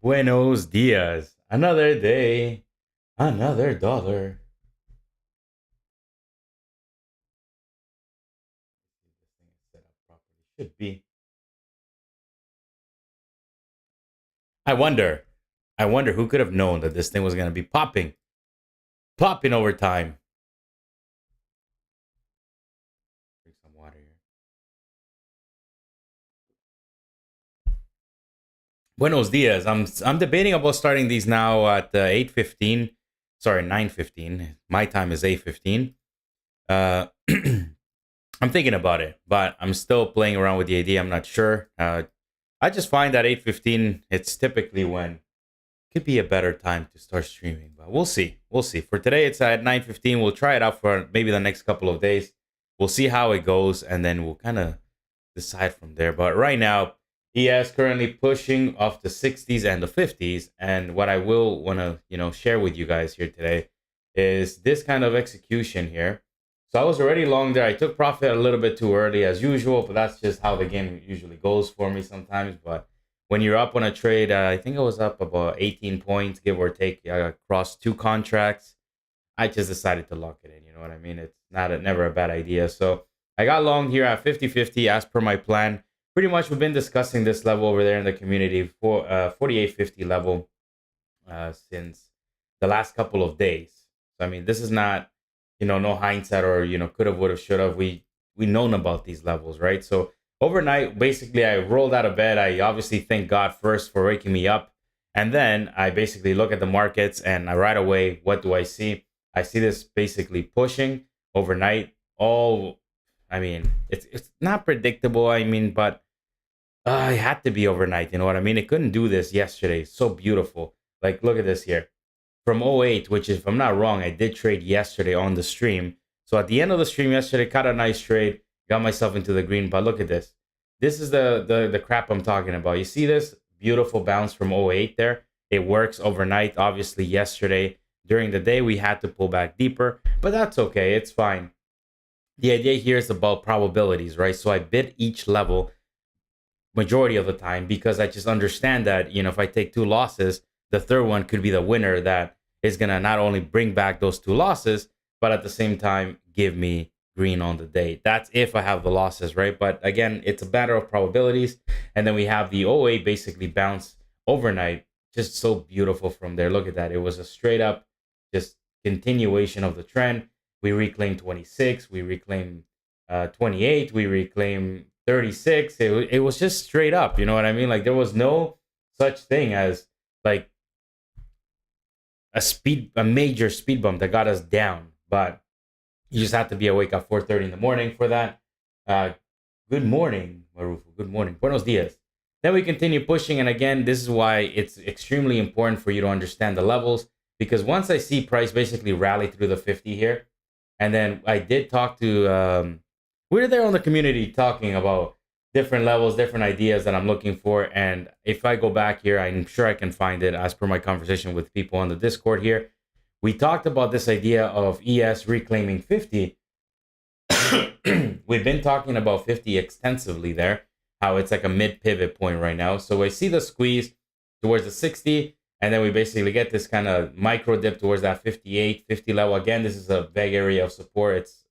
Buenos dias. Another day, another dollar. This thing is set up properly. Should be. I wonder. I wonder who could have known that this thing was gonna be popping over time. Drink some water here. Buenos dias. I'm debating about starting these now at 8:15. Sorry, 9:15. My time is 8:15. Uh, I'm thinking about it, but I'm still playing around with the idea. I'm not sure. I just find that 8:15. It's typically when could be a better time to start streaming, but we'll see. We'll see. For today, it's at 9:15. We'll try it out for maybe the next couple of days. We'll see how it goes, and then we'll kind of decide from there. But right now, he is currently pushing off the 60s and the 50s. And what I will want to, share with you guys here today is this kind of execution here. So I was already long there. I took profit a little bit too early as usual, but that's just how the game usually goes for me sometimes. But when you're up on a trade, I think I was up about 18 points, give or take, across two contracts. I just decided to lock it in. You know what I mean? It's never a bad idea. So I got long here at 50-50 as per my plan. Pretty much we've been discussing this level over there in the community for 48.50 level since the last couple of days. So I mean, this is not, no hindsight or, could have, would have, should have. We known about these levels, right? So overnight, basically, I rolled out of bed. I obviously thank God first for waking me up. And then I basically look at the markets and right away, what do I see? I see this basically pushing overnight. It's not predictable. But it had to be overnight. You know what I mean? It couldn't do this yesterday. So beautiful. Like, look at this here. From '08, which is, if I'm not wrong, I did trade yesterday on the stream. So at the end of the stream yesterday, caught a nice trade, got myself into the green. But look at this. This is the crap I'm talking about. You see this beautiful bounce from '08 there? It works overnight. Obviously, yesterday during the day, we had to pull back deeper, but that's okay. It's fine. The idea here is about probabilities, right? So I bid each level majority of the time because I just understand that, if I take two losses, the third one could be the winner that is going to not only bring back those two losses, but at the same time, give me green on the day. That's if I have the losses, right? But again, it's a matter of probabilities. And then we have the OA basically bounce overnight. Just so beautiful from there. Look at that. It was a straight up just continuation of the trend. We reclaimed 26. We reclaimed 28. We reclaimed 36. It was just straight up. You know what I mean? Like, there was no such thing as like a major speed bump that got us down. But you just have to be awake at 4:30 in the morning for that. Good morning, Marufo. Good morning. Buenos dias. Then we continue pushing. And again, this is why it's extremely important for you to understand the levels. Because once I see price basically rally through the 50 here, and then I did talk to, we were there on the community talking about different levels, different ideas that I'm looking for. And if I go back here, I'm sure I can find it as per my conversation with people on the Discord here. We talked about this idea of ES reclaiming 50. We've been talking about 50 extensively there, how it's like a mid pivot point right now. So I see the squeeze towards the 60, and then we basically get this kind of micro dip towards that 58, 50 level. Again, this is a big area of support. It's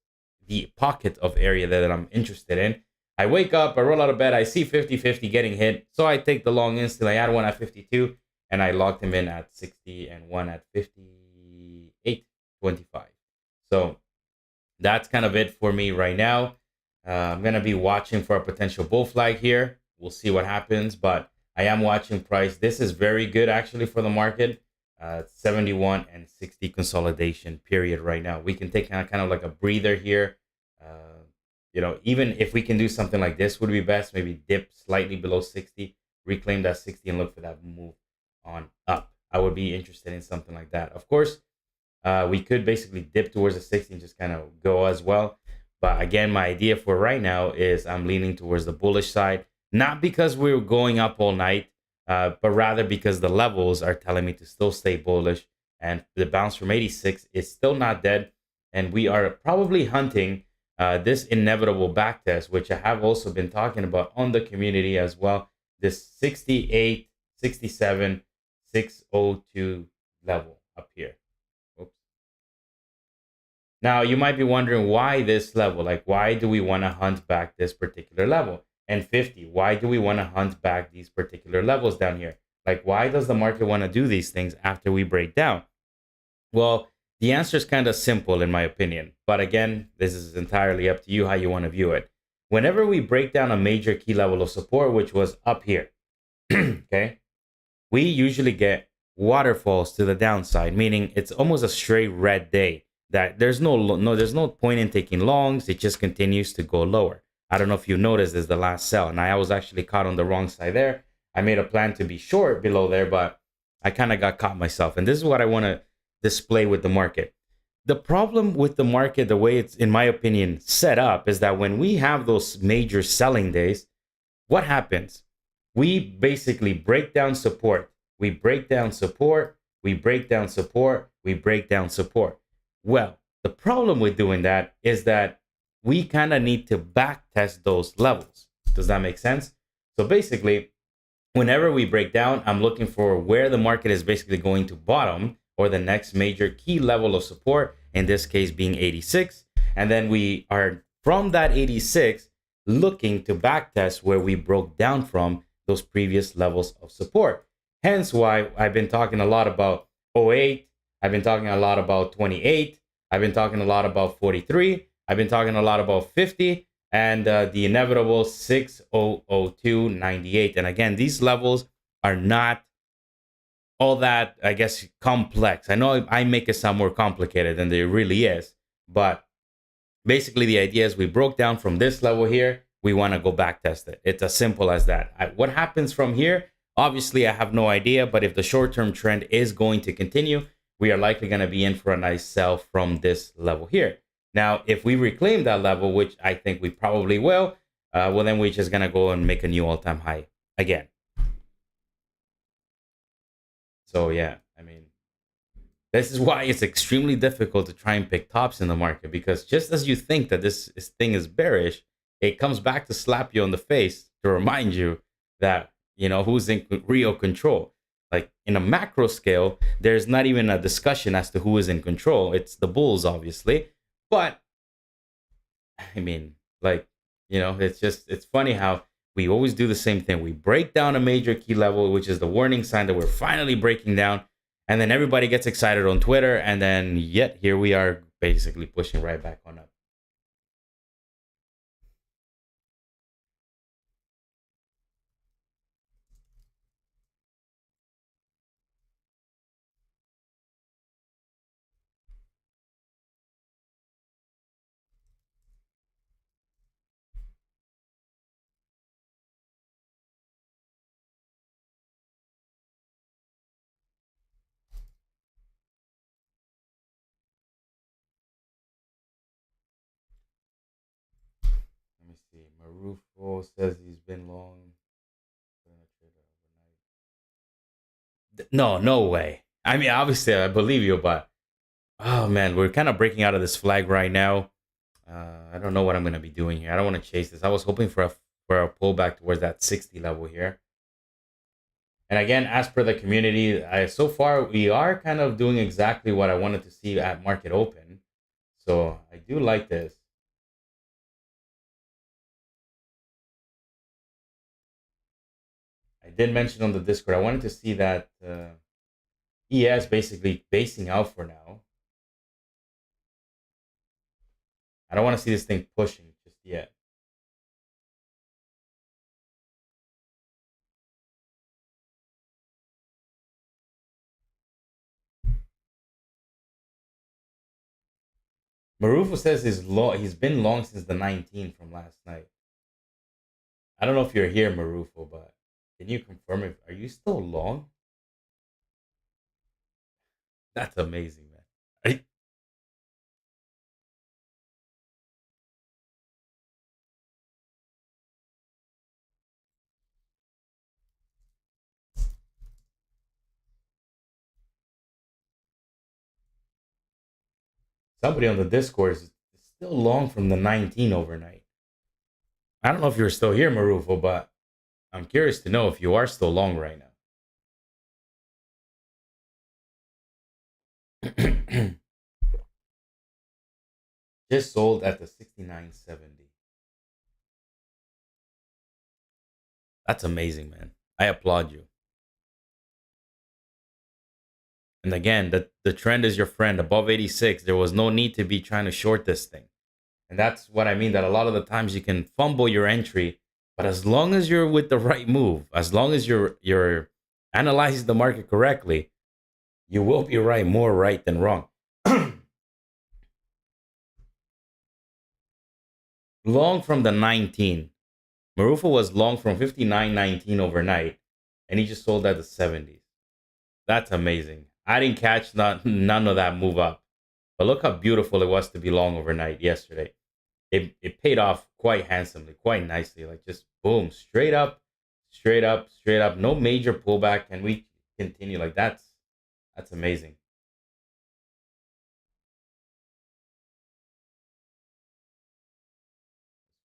the pocket of area that I'm interested in. I wake up, I roll out of bed, I see 50-50 getting hit. So I take the long instantly. I had one at 52, and I locked him in at 60 and one at 58.25. So that's kind of it for me right now. I'm going to be watching for a potential bull flag here. We'll see what happens, but I am watching price. This is very good actually for the market. 71 and 60 consolidation period right now. We can take kind of like a breather here. Even if we can do something like this would be best. Maybe dip slightly below 60, reclaim that 60 and look for that move on up. I would be interested in something like that. Of course, we could basically dip towards the 60 and just kind of go as well. But again, my idea for right now is I'm leaning towards the bullish side, not because we're going up all night, but rather because the levels are telling me to still stay bullish. And the bounce from 86 is still not dead. And we are probably hunting this inevitable back test, which I have also been talking about on the community as well. This 68, 67, 602 level up here. Oops. Now, you might be wondering why this level? Like, why do we want to hunt back this particular level? And 50, why do we want to hunt back these particular levels down here? Like, why does the market want to do these things after we break down? Well, the answer is kind of simple in my opinion. But again, this is entirely up to you how you want to view it. Whenever we break down a major key level of support, which was up here, okay, we usually get waterfalls to the downside, meaning it's almost a straight red day. That there's no point in taking longs. It just continues to go lower. I don't know if you noticed this the last sell, and I was actually caught on the wrong side there. I made a plan to be short below there, but I kind of got caught myself. And this is what I want to display with the market. The problem with the market, the way it's, in my opinion, set up, is that when we have those major selling days, what happens? We basically break down support. We break down support. We break down support. We break down support. Well, the problem with doing that is that we kind of need to back test those levels. Does that make sense? So basically, whenever we break down, I'm looking for where the market is basically going to bottom or the next major key level of support, in this case being 86. And then we are from that 86 looking to backtest where we broke down from those previous levels of support. Hence why I've been talking a lot about 08. I've been talking a lot about 28. I've been talking a lot about 43. I've been talking a lot about 50 and the inevitable 6002.98. And again, these levels are not all that, I guess, complex. I know I make it sound more complicated than it really is, but basically the idea is we broke down from this level here. We want to go back test it. It's as simple as that. What happens from here? Obviously, I have no idea, but if the short-term trend is going to continue, we are likely going to be in for a nice sell from this level here. Now, if we reclaim that level, which I think we probably will, well, then we're just going to go and make a new all-time high again. So, yeah, I mean, this is why it's extremely difficult to try and pick tops in the market, because just as you think that this thing is bearish, it comes back to slap you on the face to remind you that, you know, who's in real control. Like in a macro scale, there's not even a discussion as to who is in control. It's the bulls, obviously. But I mean, like, you know, it's funny how we always do the same thing. We break down a major key level, which is the warning sign that we're finally breaking down. And then everybody gets excited on Twitter. And then yet here we are basically pushing right back on up. Let me see. Marufo says he's been long. No, no way. I mean, obviously, I believe you, but oh man, we're kind of breaking out of this flag right now. I don't know what I'm gonna be doing here. I don't want to chase this. I was hoping for a pullback towards that 60 level here. And again, as per the community, so far we are kind of doing exactly what I wanted to see at market open. So I do like this. I did mention on the Discord, I wanted to see that ES basically basing out for now. I don't want to see this thing pushing just yet. Marufo says he's been long since the 19 from last night. I don't know if you're here, Marufo, but can you confirm if are you still long? That's amazing, man. Somebody on the Discord is still long from the 19 overnight. I don't know if you're still here, Marufo, but I'm curious to know if you are still long right now. Just sold at the 69.70. That's amazing, man. I applaud you. And again, the trend is your friend. Above 86, there was no need to be trying to short this thing. And that's what I mean, that a lot of the times you can fumble your entry, but as long as you're with the right move, as long as you're analyzing the market correctly, you will be right, more right than wrong. Long from the 19. Marufa was long from 59.19 overnight, and he just sold at the 70s. That's amazing. I didn't catch none of that move up. But look how beautiful it was to be long overnight yesterday. It paid off quite handsomely, quite nicely. Like just boom, straight up, straight up, straight up. No major pullback, and we continue. Like that's amazing.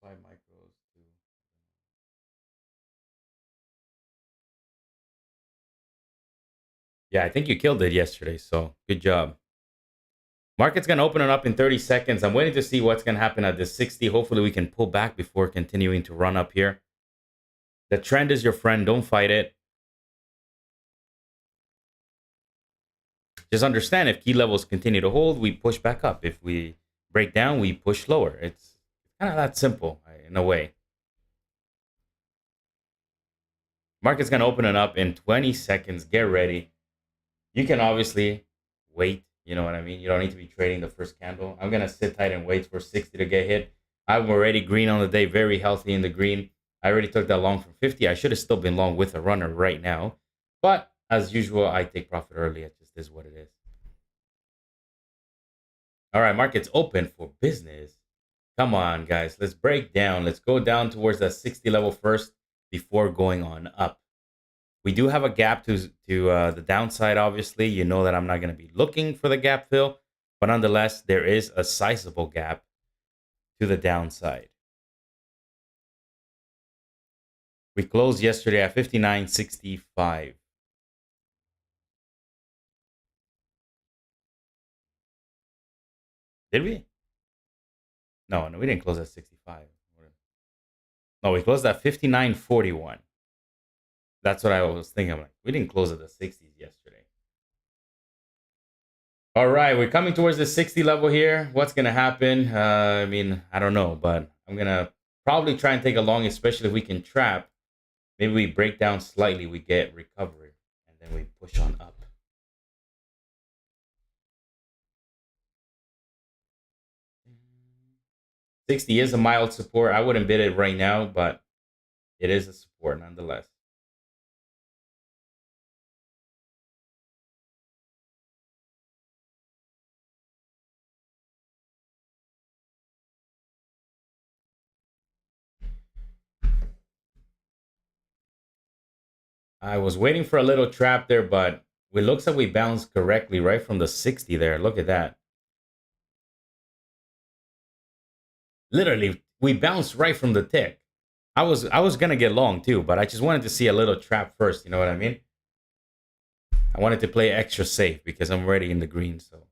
Five micros. Yeah, I think you killed it yesterday. So good job. Market's gonna open it up in 30 seconds. I'm waiting to see what's gonna happen at this 60. Hopefully, we can pull back before continuing to run up here. The trend is your friend. Don't fight it. Just understand if key levels continue to hold, we push back up. If we break down, we push lower. It's kind of that simple in a way. Market's going to open it up in 20 seconds. Get ready. You can obviously wait. You know what I mean? You don't need to be trading the first candle. I'm going to sit tight and wait for 60 to get hit. I'm already green on the day, very healthy in the green. I already took that long from 50. I should have still been long with a runner right now. But as usual, I take profit early. It just is what it is. All right, market's open for business. Come on, guys. Let's break down. Let's go down towards that 60 level first before going on up. We do have a gap to the downside, obviously. You know that I'm not going to be looking for the gap fill, but nonetheless, there is a sizable gap to the downside. We closed yesterday at 59.65. Did we? No, we didn't close at 65. No, we closed at 59.41. That's what I was thinking. I'm like, we didn't close at the 60s yesterday. All right, we're coming towards the 60 level here. What's going to happen? I mean, I don't know, but I'm going to probably try and take a long, especially if we can trap. Maybe we break down slightly, we get recovery, and then we push on up. 60 is a mild support. I wouldn't bid it right now, but it is a support nonetheless. I was waiting for a little trap there, but it looks like we bounced correctly right from the 60 there. Look at that. Literally, we bounced right from the tick. I was gonna get long too, but I just wanted to see a little trap first. You know what I mean? I wanted to play extra safe because I'm already in the green. So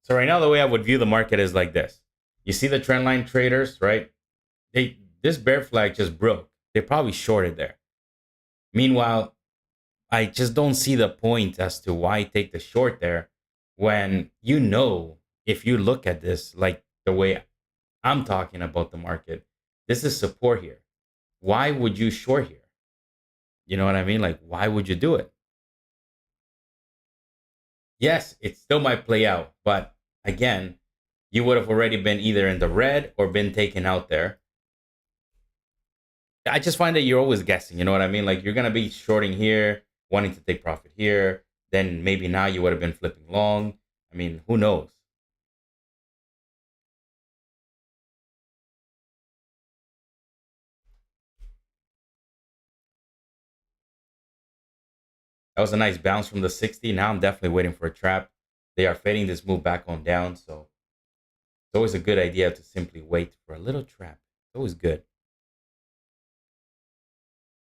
right now, the way I would view the market is like this. You see the trend line traders, right? This bear flag just broke. They probably shorted there. Meanwhile, I just don't see the point as to why take the short there when you know if you look at this like the way I'm talking about the market, this is support here. Why would you short here? You know what I mean? Like, why would you do it? Yes, it still might play out, but again, you would have already been either in the red or been taken out there. I just find that you're always guessing. You know what I mean? Like, you're going to be shorting here, wanting to take profit here. Then maybe now you would have been flipping long. I mean, who knows? That was a nice bounce from the 60. Now I'm definitely waiting for a trap. They are fading this move back on down. So it's always a good idea to simply wait for a little trap. It's always good.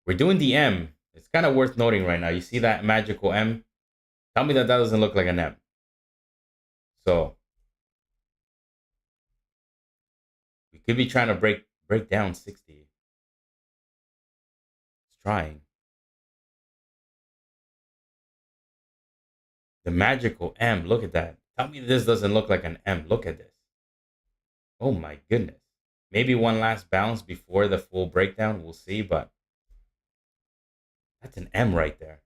We're doing the M. It's kind of worth noting right now. You see that magical M? Tell me that that doesn't look like an M. So we could be trying to break down 60. It's trying. The magical M. Look at that. Tell me this doesn't look like an M. Look at this. Oh my goodness. Maybe one last bounce before the full breakdown. We'll see, but that's an M right there.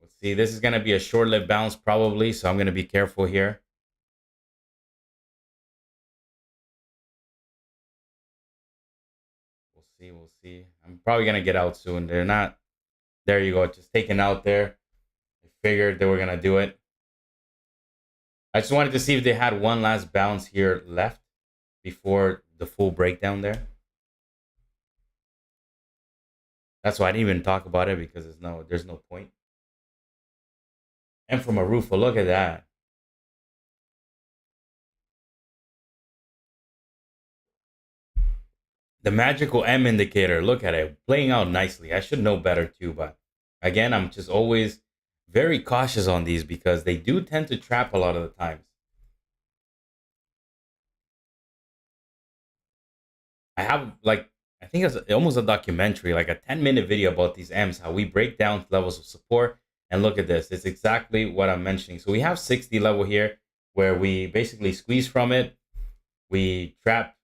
Let's see. This is going to be a short-lived bounce probably, so I'm going to be careful here. We'll see. We'll see. I'm probably going to get out soon. They're not. There you go. Just taken out there. I figured they were going to do it. I just wanted to see if they had one last bounce here left before the full breakdown there. That's why I didn't even talk about it because there's no point. And from a roof, look at that. The magical M indicator, look at it, playing out nicely. I should know better too, but again, I'm just always very cautious on these because they do tend to trap a lot of the times. I have I think it's almost a documentary, like a 10-minute video about these M's, how we break down levels of support. And look at this. It's exactly what I'm mentioning. So we have 60 level here where we basically squeeze from it. We trap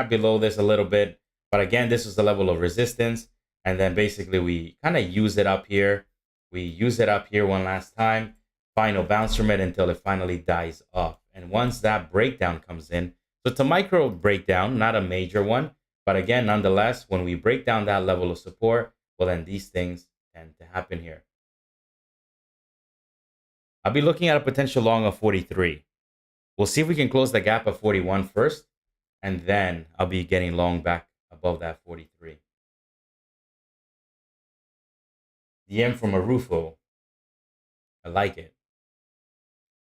below this a little bit. But again, this is the level of resistance. And then basically we kind of use it up here. We use it up here one last time. Final bounce from it until it finally dies off. And once that breakdown comes in, so it's a micro breakdown, not a major one. But again, nonetheless, when we break down that level of support, well, then these things tend to happen here. I'll be looking at a potential long of 43. We'll see if we can close the gap of 41 first, and then I'll be getting long back above that 43. The M from Arufo. I like it.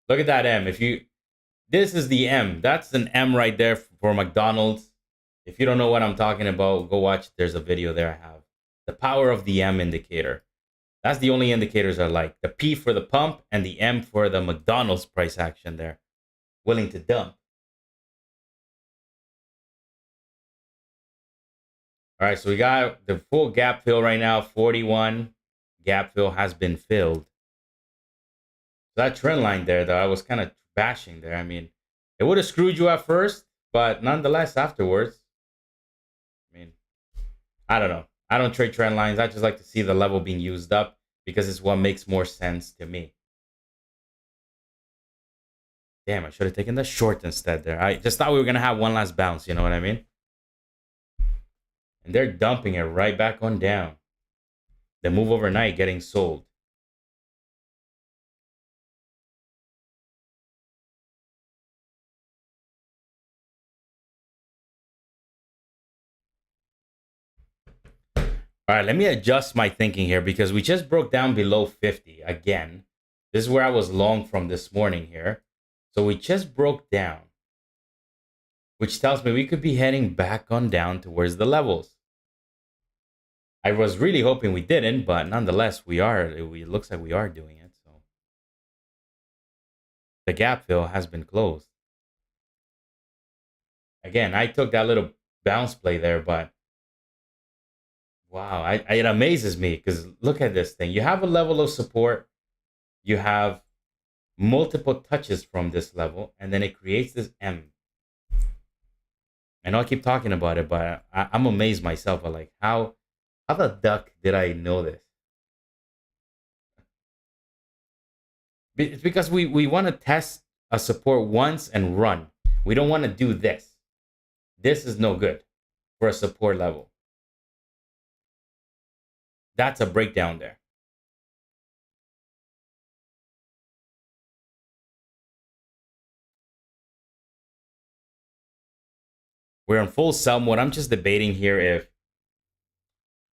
Look at that M. This is the M. That's an M right there for McDonald's. If you don't know what I'm talking about, go watch. There's a video there I have. The power of the M indicator. That's the only indicators I like. The P for the pump and the M for the McDonald's price action there. Willing to dump. All right, so we got the full gap fill right now. 41 gap fill has been filled. That trend line there, though, I was kind of bashing there. I mean, it would have screwed you at first, but nonetheless, afterwards, I mean, I don't know. I don't trade trend lines. I just like to see the level being used up because it's what makes more sense to me. Damn, I should have taken the short instead there. I just thought we were going to have one last bounce. You know what I mean? And they're dumping it right back on down. The move overnight getting sold. All right, let me adjust my thinking here because we just broke down below 50 again. This is where I was long from this morning here. So we just broke down, which tells me we could be heading back on down towards the levels. I was really hoping we didn't, but nonetheless, we are. It looks like we are doing it. So the gap fill has been closed. Again, I took that little bounce play there, but wow, it amazes me because look at this thing. You have a level of support. You have multiple touches from this level, and then it creates this M. I know I keep talking about it, but I'm amazed myself at like how the duck did I know this? It's because we want to test a support once and run. We don't want to do this. This is no good for a support level. That's a breakdown there. We're in full sell mode. I'm just debating here if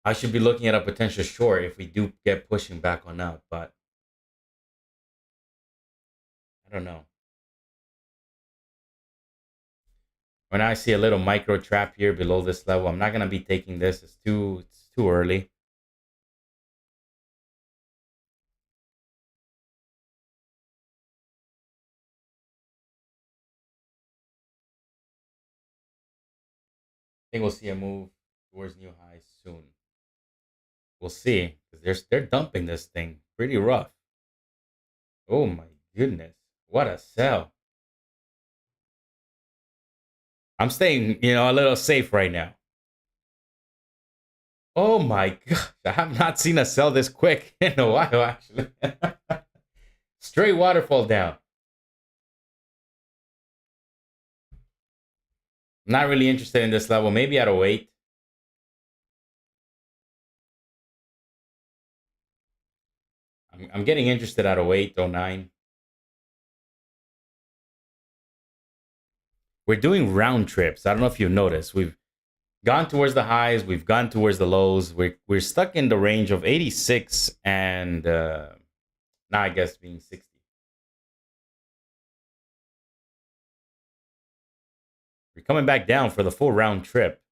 I should be looking at a potential short if we do get pushing back on up, but I don't know. When I see a little micro trap here below this level, I'm not gonna be taking this. It's too early. I think we'll see a move towards new highs soon. We'll see because they're dumping this thing pretty rough. Oh my goodness, what a sell! I'm staying, a little safe right now. Oh my god, I have not seen a sell this quick in a while, actually. Straight waterfall down. Not really interested in this level. Maybe at a wait. I'm getting interested at a wait. 09. We're doing round trips. I don't know if you noticed. We've gone towards the highs. We've gone towards the lows. We're stuck in the range of 86 and now I guess being 60. We're coming back down for the full round trip.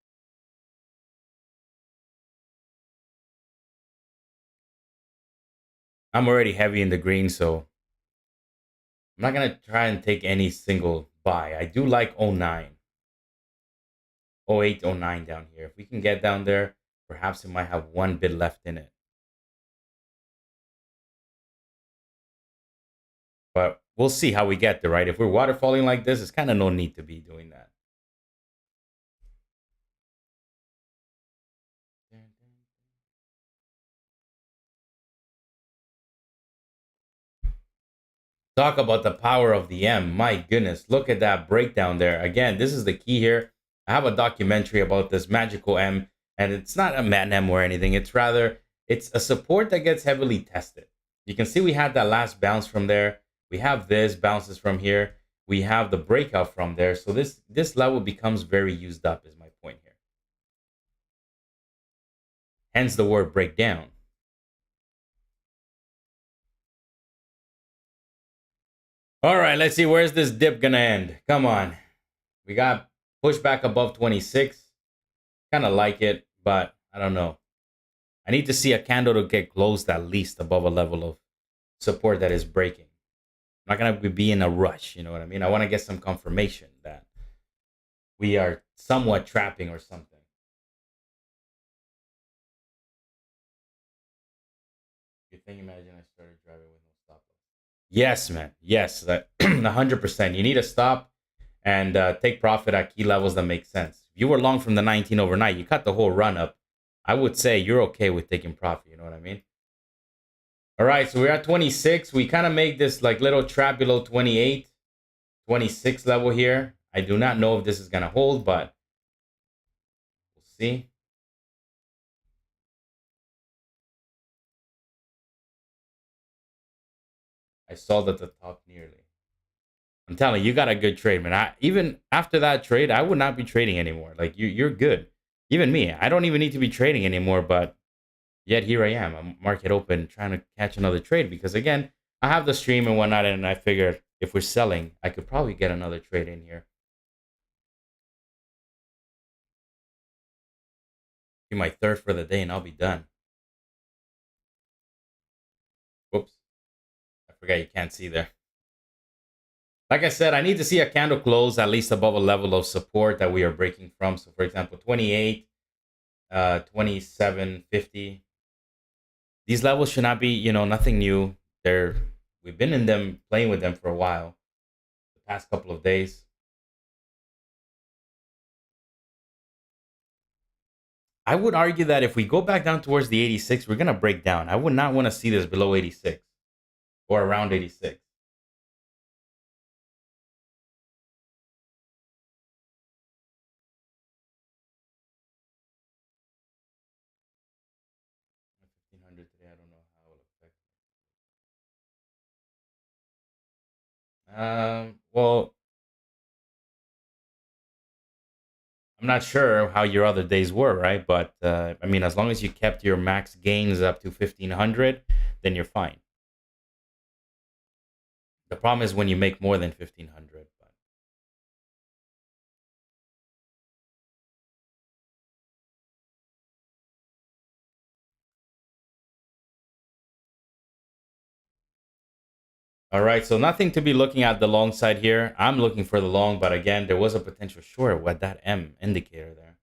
I'm already heavy in the green, so I'm not gonna try and take any single buy. I do like 09, 08, 09 down here. If we can get down there, perhaps it might have one bid left in it. But we'll see how we get there, right? If we're waterfalling like this, it's kind of no need to be doing that. Talk about the power of the M. My goodness, look at that breakdown there. Again, this is the key here. I have a documentary about this magical M, and it's not a man M or anything. It's a support that gets heavily tested. You can see we had that last bounce from there. We have this bounces from here. We have the breakout from there. So this level becomes very used up, is my point here. Hence the word breakdown. All right, let's see. Where's this dip gonna end? Come on. We got pushed back above 26. Kind of like it, but I don't know. I need to see a candle to get closed at least above a level of support that is breaking. I'm not gonna be in a rush, you know what I mean? I want to get some confirmation that we are somewhat trapping or something. You think? Imagine I started driving with no stop loss. Yes, man. Yes, 100%. You need to stop and take profit at key levels that make sense. If you were long from the 19 overnight, you cut the whole run up. I would say you're okay with taking profit. You know what I mean? All right, so we're at 26. We kind of make this like little trap below 28, 26 level here. I do not know if this is going to hold, but we'll see. I sold at the top nearly. I'm telling you, you got a good trade, man. Even after that trade, I would not be trading anymore. Like you're good. Even me, I don't even need to be trading anymore. But yet here I am, a market open, trying to catch another trade because again, I have the stream and whatnot, and I figured if we're selling, I could probably get another trade in here. Be my third for the day, and I'll be done. Whoops, I forgot you can't see there. Like I said, I need to see a candle close at least above a level of support that we are breaking from. So, for example, 28, 27.50. These levels should not be, nothing new. We've been in them, playing with them for a while, the past couple of days. I would argue that if we go back down towards the 86, we're gonna break down. I would not want to see this below 86 or around 86. At 1500 today, I don't know how it will affect. Well, I'm not sure how your other days were, right? But I mean, as long as you kept your max gains up to 1500, then you're fine. The problem is when you make more than 1500. But all right, so nothing to be looking at the long side here. I'm looking for the long, but again, there was a potential short with that M indicator there.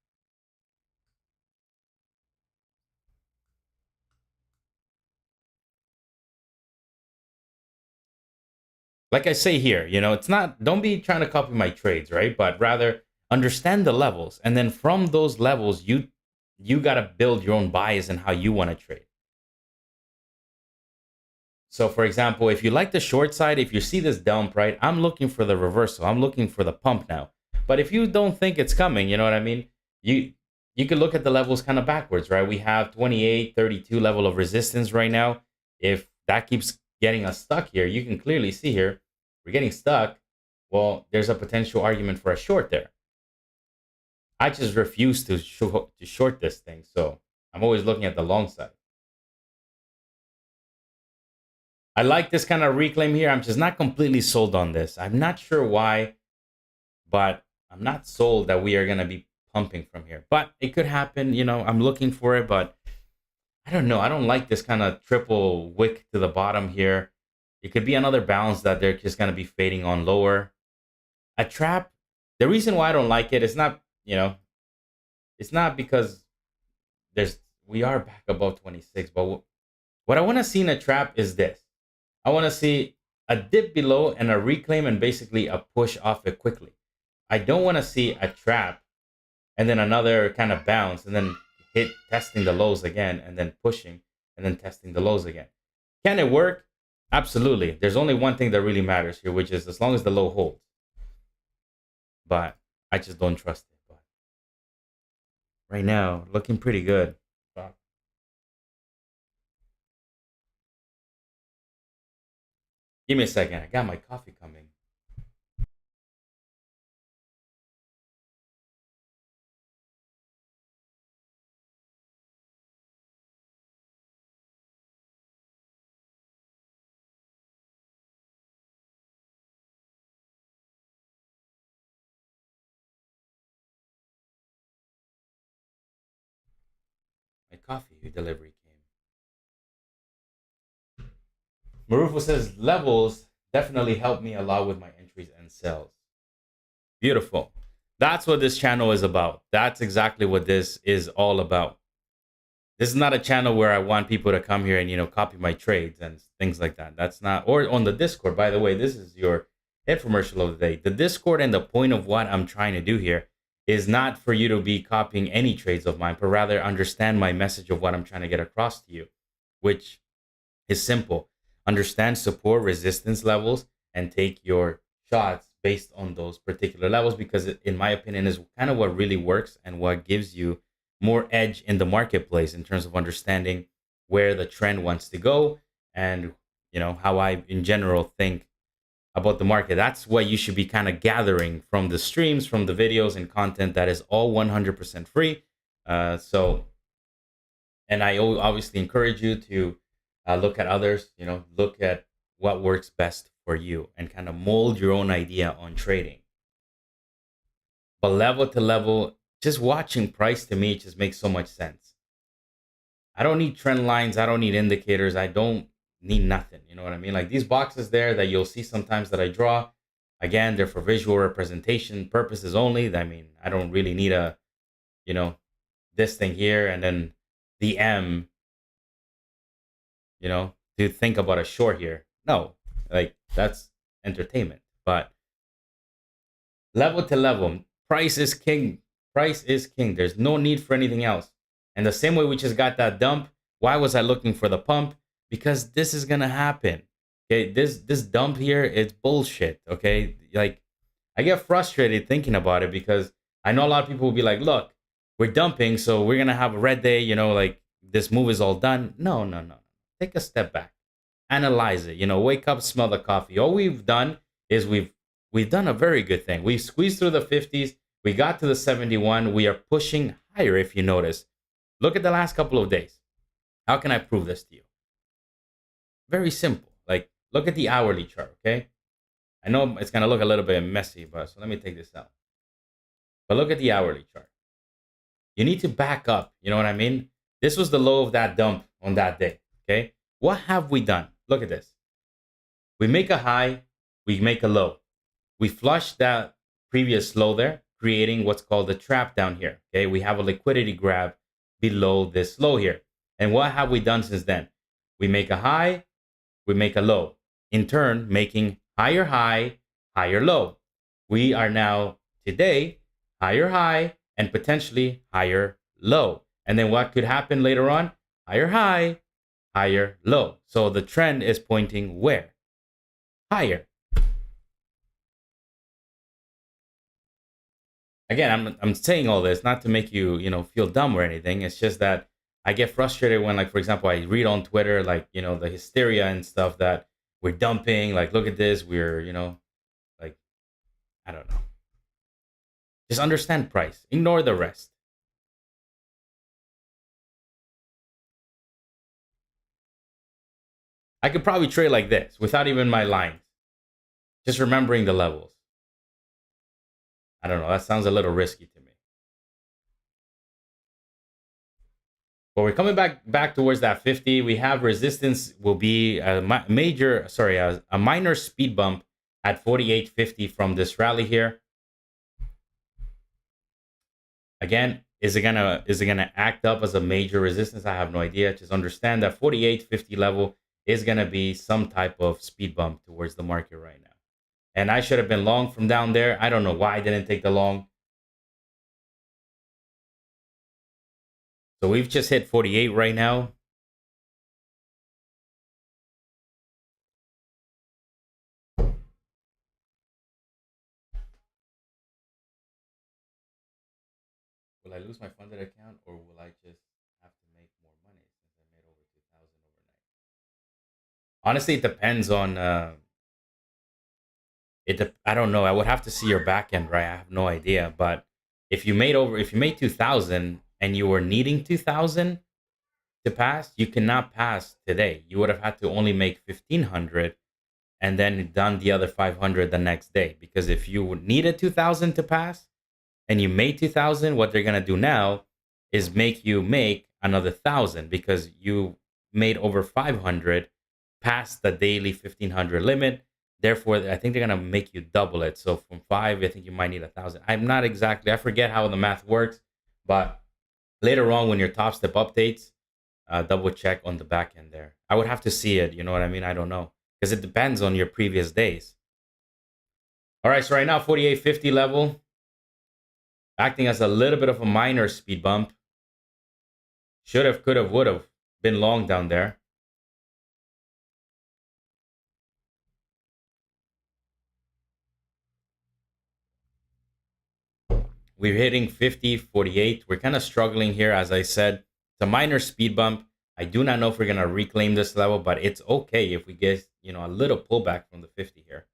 Like I say here, it's not, don't be trying to copy my trades, right? But rather understand the levels. And then from those levels, you got to build your own bias and how you want to trade. So, for example, if you like the short side, if you see this dump, right, I'm looking for the reversal. I'm looking for the pump now. But if you don't think it's coming, you know what I mean? You you could look at the levels kind of backwards, right? We have 28, 32 level of resistance right now. If that keeps getting us stuck here, you can clearly see here we're getting stuck. Well, there's a potential argument for a short there. I just refuse to short this thing, so I'm always looking at the long side. I like this kind of reclaim here. I'm just not completely sold on this. I'm not sure why, but I'm not sold that we are going to be pumping from here. But it could happen. I'm looking for it, but I don't know. I don't like this kind of triple wick to the bottom here. It could be another bounce that they're just going to be fading on lower. A trap, the reason why I don't like it is not, it's not because there's we are back above 26, but what I want to see in a trap is this. I want to see a dip below and a reclaim and basically a push off it quickly. I don't want to see a trap and then another kind of bounce and then hit testing the lows again and then pushing and then testing the lows again. Can it work? Absolutely. There's only one thing that really matters here, which is as long as the low holds. But I just don't trust it. But right now, looking pretty good. Give me a second. I got my coffee coming. My coffee delivery came. Marufo says levels definitely help me a lot with my entries and sales. Beautiful. That's what this channel is about. That's exactly what this is all about. This is not a channel where I want people to come here and copy my trades and things like that. That's not, or on the Discord. By the way, this is your infomercial of the day. The Discord, and the point of what I'm trying to do here is not for you to be copying any trades of mine, but rather understand my message of what I'm trying to get across to you, which is simple. Understand support resistance levels and take your shots based on those particular levels, because in my opinion is kind of what really works and what gives you more edge in the marketplace in terms of understanding where the trend wants to go and how I in general think about the market. That's what you should be kind of gathering from the streams, from the videos and content that is all 100% free. So, and I obviously encourage you to look at others, look at what works best for you and kind of mold your own idea on trading. But level to level, just watching price to me just makes so much sense. I don't need trend lines. I don't need indicators. I don't need nothing. You know what I mean? Like these boxes there that you'll see sometimes that I draw, again, they're for visual representation purposes only. I mean, I don't really need this thing here and then the M, to think about a short here. No, like that's entertainment. But level to level, price is king. Price is king. There's no need for anything else. And the same way we just got that dump, why was I looking for the pump? Because this is gonna happen. Okay, this dump here, it's bullshit. Okay, like I get frustrated thinking about it because I know a lot of people will be like, look, we're dumping, so we're gonna have a red day, like this move is all done. No, no, no. Take a step back. Analyze it. Wake up, smell the coffee. All we've done is we've done a very good thing. We've squeezed through the 50s. We got to the 71. We are pushing higher, if you notice. Look at the last couple of days. How can I prove this to you? Very simple. Like, look at the hourly chart, okay? I know it's going to look a little bit messy, but so let me take this out. But look at the hourly chart. You need to back up. You know what I mean? This was the low of that dump on that day, okay? What have we done? Look at this. We make a high, we make a low. We flush that previous low there, creating what's called a trap down here, okay? We have a liquidity grab below this low here. And what have we done since then? We make a high, we make a low. In turn, making higher high, higher low. We are now today higher high and potentially higher low. And then what could happen later on? Higher high, higher low. So the trend is pointing where? Higher. Again, I'm saying all this not to make you, feel dumb or anything. It's just that I get frustrated when, like, for example, I read on Twitter, like, the hysteria and stuff that we're dumping. Like, look at this. We're, like, I don't know. Just understand price. Ignore the rest. I could probably trade like this without even my lines. Just remembering the levels. I don't know. That sounds a little risky to me. But we're coming back towards that 50. We have resistance will be a minor speed bump at 48.50 from this rally here. Again, is it gonna act up as a major resistance? I have no idea. Just understand that 48.50 level is gonna be some type of speed bump towards the market right now. And I should have been long from down there. I don't know why I didn't take the long. So we've just hit 48 right now. Will I lose my funded account or will I just have to make more money since I made over 2,000 overnight? Honestly, it depends on I don't know. I would have to see your back end, right? I have no idea. But if you made 2,000 and you were needing 2,000 to pass, you cannot pass today. You would have had to only make 1,500 and then done the other 500 the next day. Because if you needed 2,000 to pass and you made 2,000, what they're gonna do now is make you make another 1,000 because you made over 500 past the daily 1,500 limit. Therefore, I think they're gonna make you double it. So from 5, I think you might need 1,000. I forget how the math works, but later on when your top step updates, double check on the back end there. I would have to see it. You know what I mean? I don't know because it depends on your previous days. All right, so right now 48.50 level, acting as a little bit of a minor speed bump. Should have, could have, would have been long down there. We're hitting 50, 48. We're kind of struggling here, as I said. It's a minor speed bump. I do not know if we're going to reclaim this level, but it's okay if we get, a little pullback from the 50 here.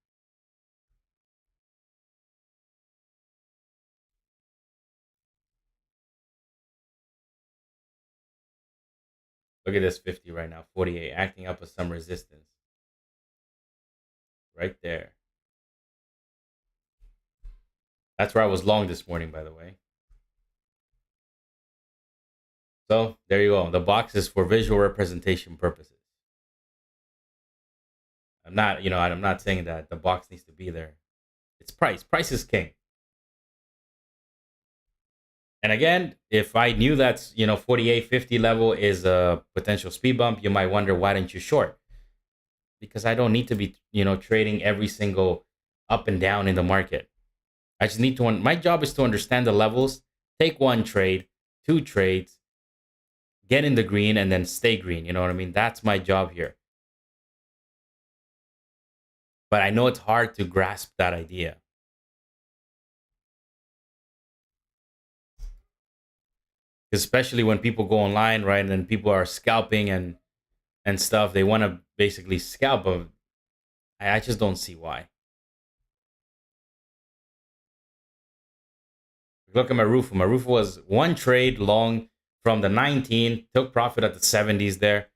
Look at this 50 right now, 48, acting up as some resistance. Right there. That's where I was long this morning, by the way. So there you go. The box is for visual representation purposes. I'm not saying that the box needs to be there. It's price. Price is king. And again, if I knew that 48.50 level is a potential speed bump, you might wonder why didn't you short? Because I don't need to be trading every single up and down in the market. I just need to. My job is to understand the levels, take one trade, two trades, get in the green, and then stay green. You know what I mean? That's my job here. But I know it's hard to grasp that idea. Especially when people go online, right? And then people are scalping and stuff. They want to basically scalp, but I just don't see why. Look at Marufu. Marufu was one trade long from the 19, took profit at the 70s there.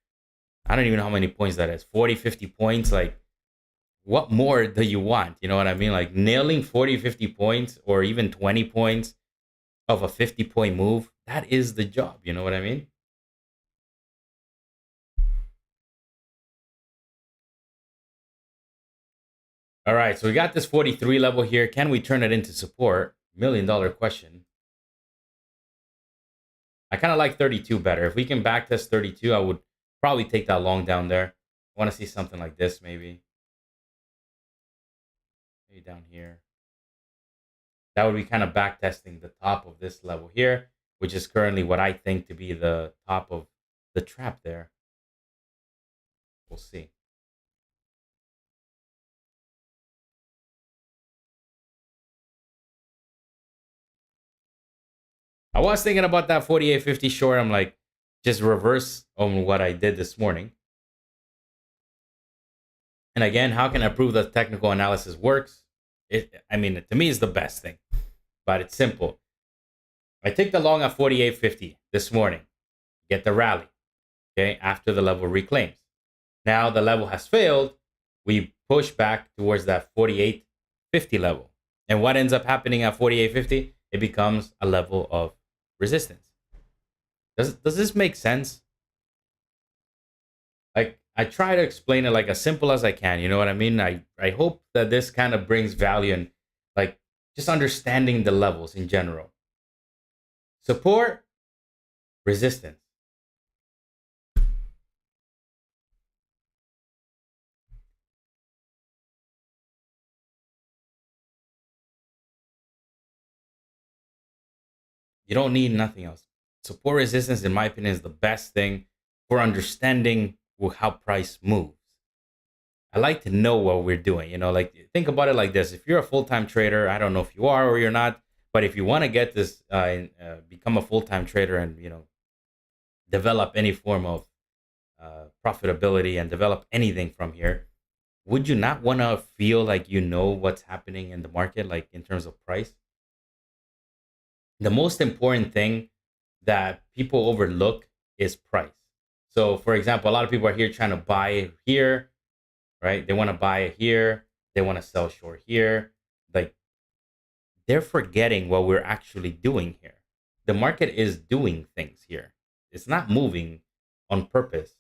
I don't even know how many points that is. 40, 50 points. Like, what more do you want? You know what I mean? Like, nailing 40, 50 points or even 20 points of a 50-point move, that is the job. You know what I mean? All right, so we got this 43 level here. Can we turn it into support? $1 million question. I kind of like 32 better. If we can backtest 32, I would probably take that long down there. I want to see something like this, maybe. Maybe down here. That would be kind of backtesting the top of this level here, which is currently what I think to be the top of the trap there. We'll see. I was thinking about that 48.50 short. I'm like, just reverse on what I did this morning. And again, how can I prove that technical analysis works? I mean, to me, it's the best thing, but it's simple. I take the long at 48.50 this morning, get the rally, okay, after the level reclaims. Now the level has failed. We push back towards that 48.50 level. And what ends up happening at 48.50? It becomes a level of resistance. Does this make sense? Like, I try to explain it like as simple as I can. You know what I mean? I hope that this kind of brings value and like just understanding the levels in general. Support, resistance. You don't need nothing else. Support resistance, in my opinion, is the best thing for understanding how price moves. I like to know what we're doing. You know, like think about it like this: if you're a full time trader, I don't know if you are or you're not, but if you want to get this, become a full time trader, and develop any form of profitability and develop anything from here, would you not want to feel like you know what's happening in the market, like in terms of price? The most important thing that people overlook is price. So, for example, a lot of people are here trying to buy here, right? They want to buy it here, they want to sell short here. Like, they're forgetting what we're actually doing here. The market is doing things here. It's not moving on purpose,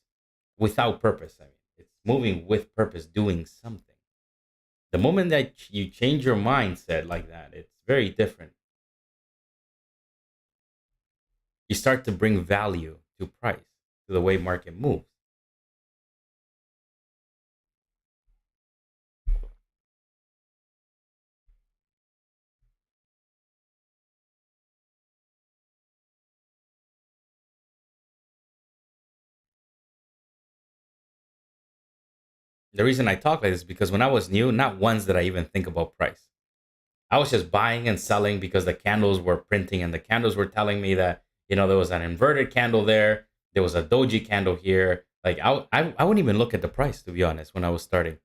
without purpose. I mean, it's moving with purpose, doing something. The moment that you change your mindset like that, it's very different. You start to bring value to price, to the way market moves. The reason I talk like this is because when I was new, not once did I even think about price. I was just buying and selling because the candles were printing and the candles were telling me that, there was an inverted candle there. There was a doji candle here. Like I wouldn't even look at the price, to be honest, when I was starting.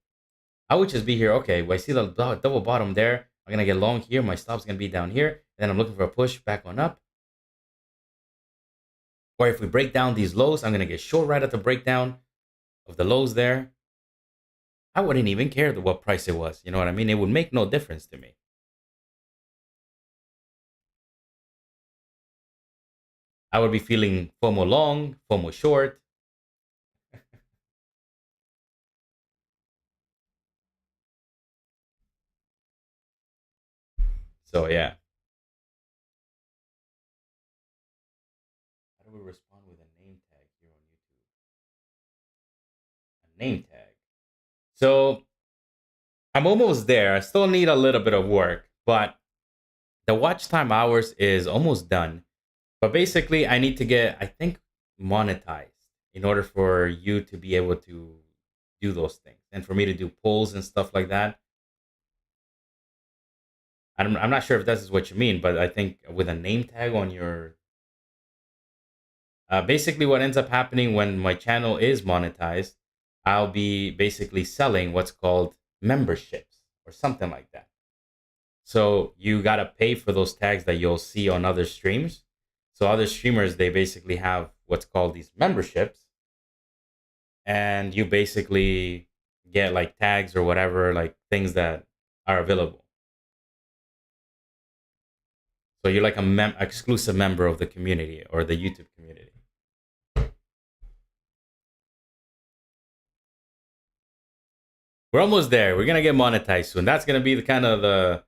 I would just be here. Okay, well, I see the double bottom there. I'm going to get long here. My stop's going to be down here. And then I'm looking for a push back on up. Or if we break down these lows, I'm going to get short right at the breakdown of the lows there. I wouldn't even care what price it was. You know what I mean? It would make no difference to me. I would be feeling FOMO long, FOMO short. So yeah. How do we respond with a name tag here on YouTube? A name tag. So I'm almost there. I still need a little bit of work, but the watch time hours is almost done. But basically, I need to get, I think, monetized in order for you to be able to do those things and for me to do polls and stuff like that. I'm not sure if this is what you mean, but I think with a name tag on your, basically what ends up happening when my channel is monetized, I'll be basically selling what's called memberships or something like that. So you got to pay for those tags that you'll see on other streams. So other streamers, they basically have what's called these memberships, and you basically get like tags or whatever, like things that are available. So you're like a exclusive member of the community or the YouTube community. We're almost there. We're gonna get monetized soon. That's gonna be the kind of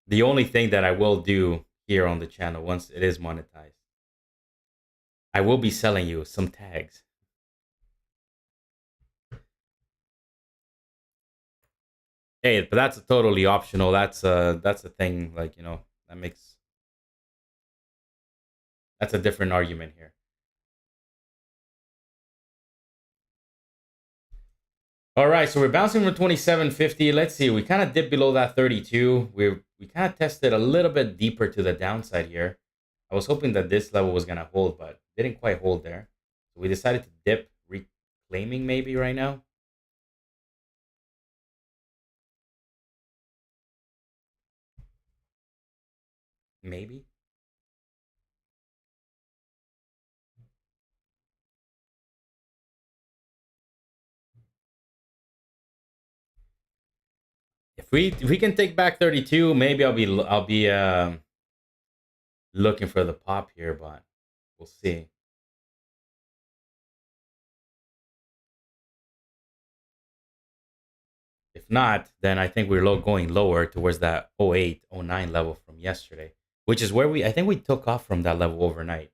the only thing that I will do here on the channel once it is monetized. I will be selling you some tags. Hey, but that's totally optional. That's a thing. Like that makes that's a different argument here. All right, so we're bouncing from 2750. Let's see. We kind of dipped below that 32. We kind of tested a little bit deeper to the downside here. I was hoping that this level was gonna hold, but didn't quite hold there. So we decided to dip, reclaiming maybe right now. Maybe. If we can take back 32, maybe I'll be looking for the pop here, but we'll see. If not, then I think we're going lower towards that 08, 09 level from yesterday, which is where I think we took off from that level overnight.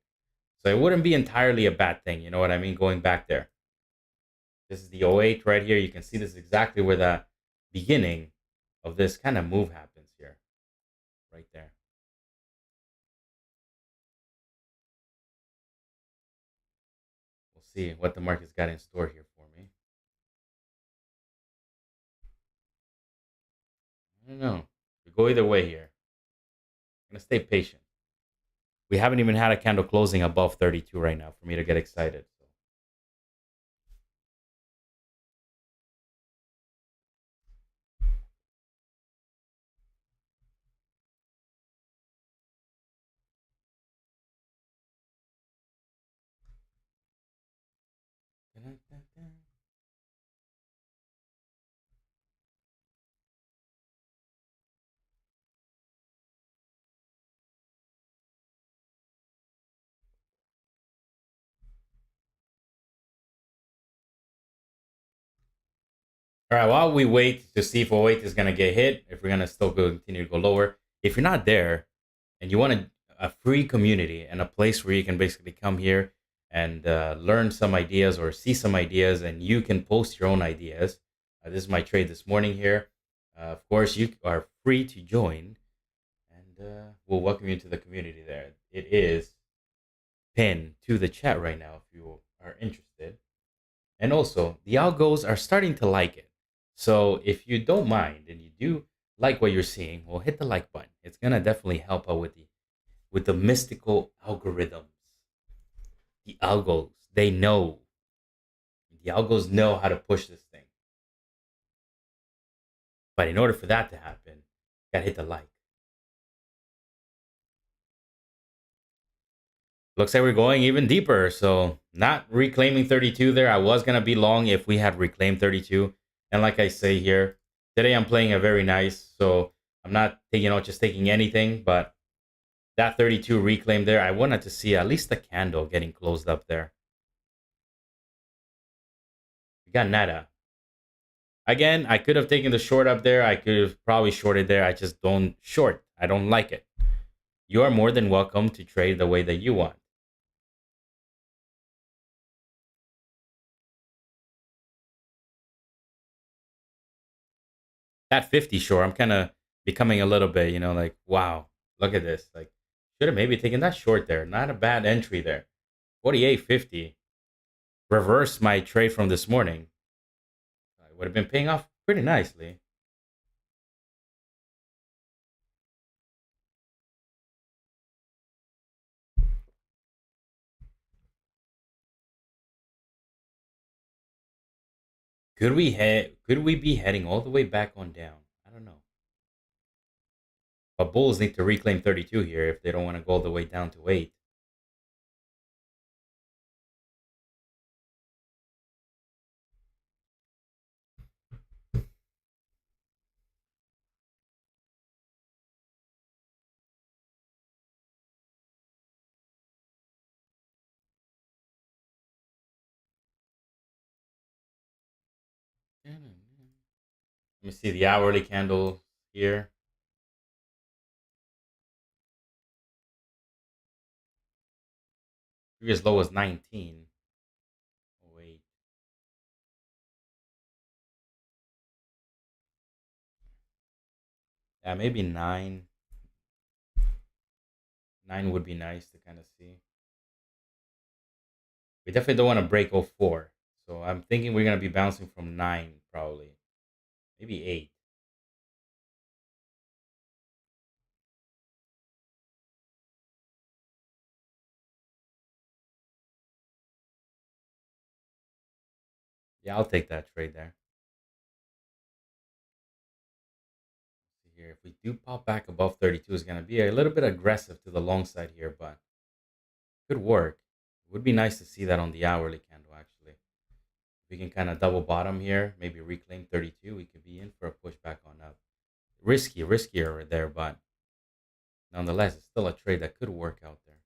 So it wouldn't be entirely a bad thing, you know what I mean? Going back there. This is the 08 right here. You can see this is exactly where the beginning of this kind of move happens here, right there. We'll see what the market's got in store here for me. I don't know. We go either way here. I'm gonna stay patient. We haven't even had a candle closing above 32 right now for me to get excited. So. All right, while we wait to see if 08 is going to get hit, if we're going to still continue to go lower, if you're not there and you want a free community and a place where you can basically come here and learn some ideas or see some ideas and you can post your own ideas, this is my trade this morning here. Of course, you are free to join and we'll welcome you to the community there. It is pinned to the chat right now if you are interested. And also, the algos are starting to like it. So if you don't mind and you do like what you're seeing, well, hit the like button. It's gonna definitely help out with the mystical algorithms. The algos, they know. The algos know how to push this thing. But in order for that to happen, you gotta hit the like. Looks like we're going even deeper. So not reclaiming 32 there. I was gonna be long if we had reclaimed 32. And like I say here, today I'm playing a very nice. So I'm not taking just taking anything, but that 32 reclaim there, I wanted to see at least the candle getting closed up there. We got nada. Again, I could have taken the short up there. I could have probably shorted there. I just don't short. I don't like it. You are more than welcome to trade the way that you want. That 50 short, I'm kind of becoming a little bit, like, wow, look at this. Like, should have maybe taken that short there. Not a bad entry there. 48.50. Reverse my trade from this morning. I would have been paying off pretty nicely. Could we be heading all the way back on down? I don't know. But bulls need to reclaim 32 here if they don't want to go all the way down to 8. Let me see the hourly candle here. Previous low was 19. Oh, wait. Yeah, maybe 9. 9 would be nice to kind of see. We definitely don't want to break 04. So I'm thinking we're going to be bouncing from 9 probably. Maybe 8. Yeah, I'll take that trade there. Here, if we do pop back above 32, it's going to be a little bit aggressive to the long side here, but could work. It would be nice to see that on the hourly candle, actually. If we can kind of double bottom here, maybe reclaim 32, we could be in for a pushback on up. Riskier there, but nonetheless, it's still a trade that could work out there.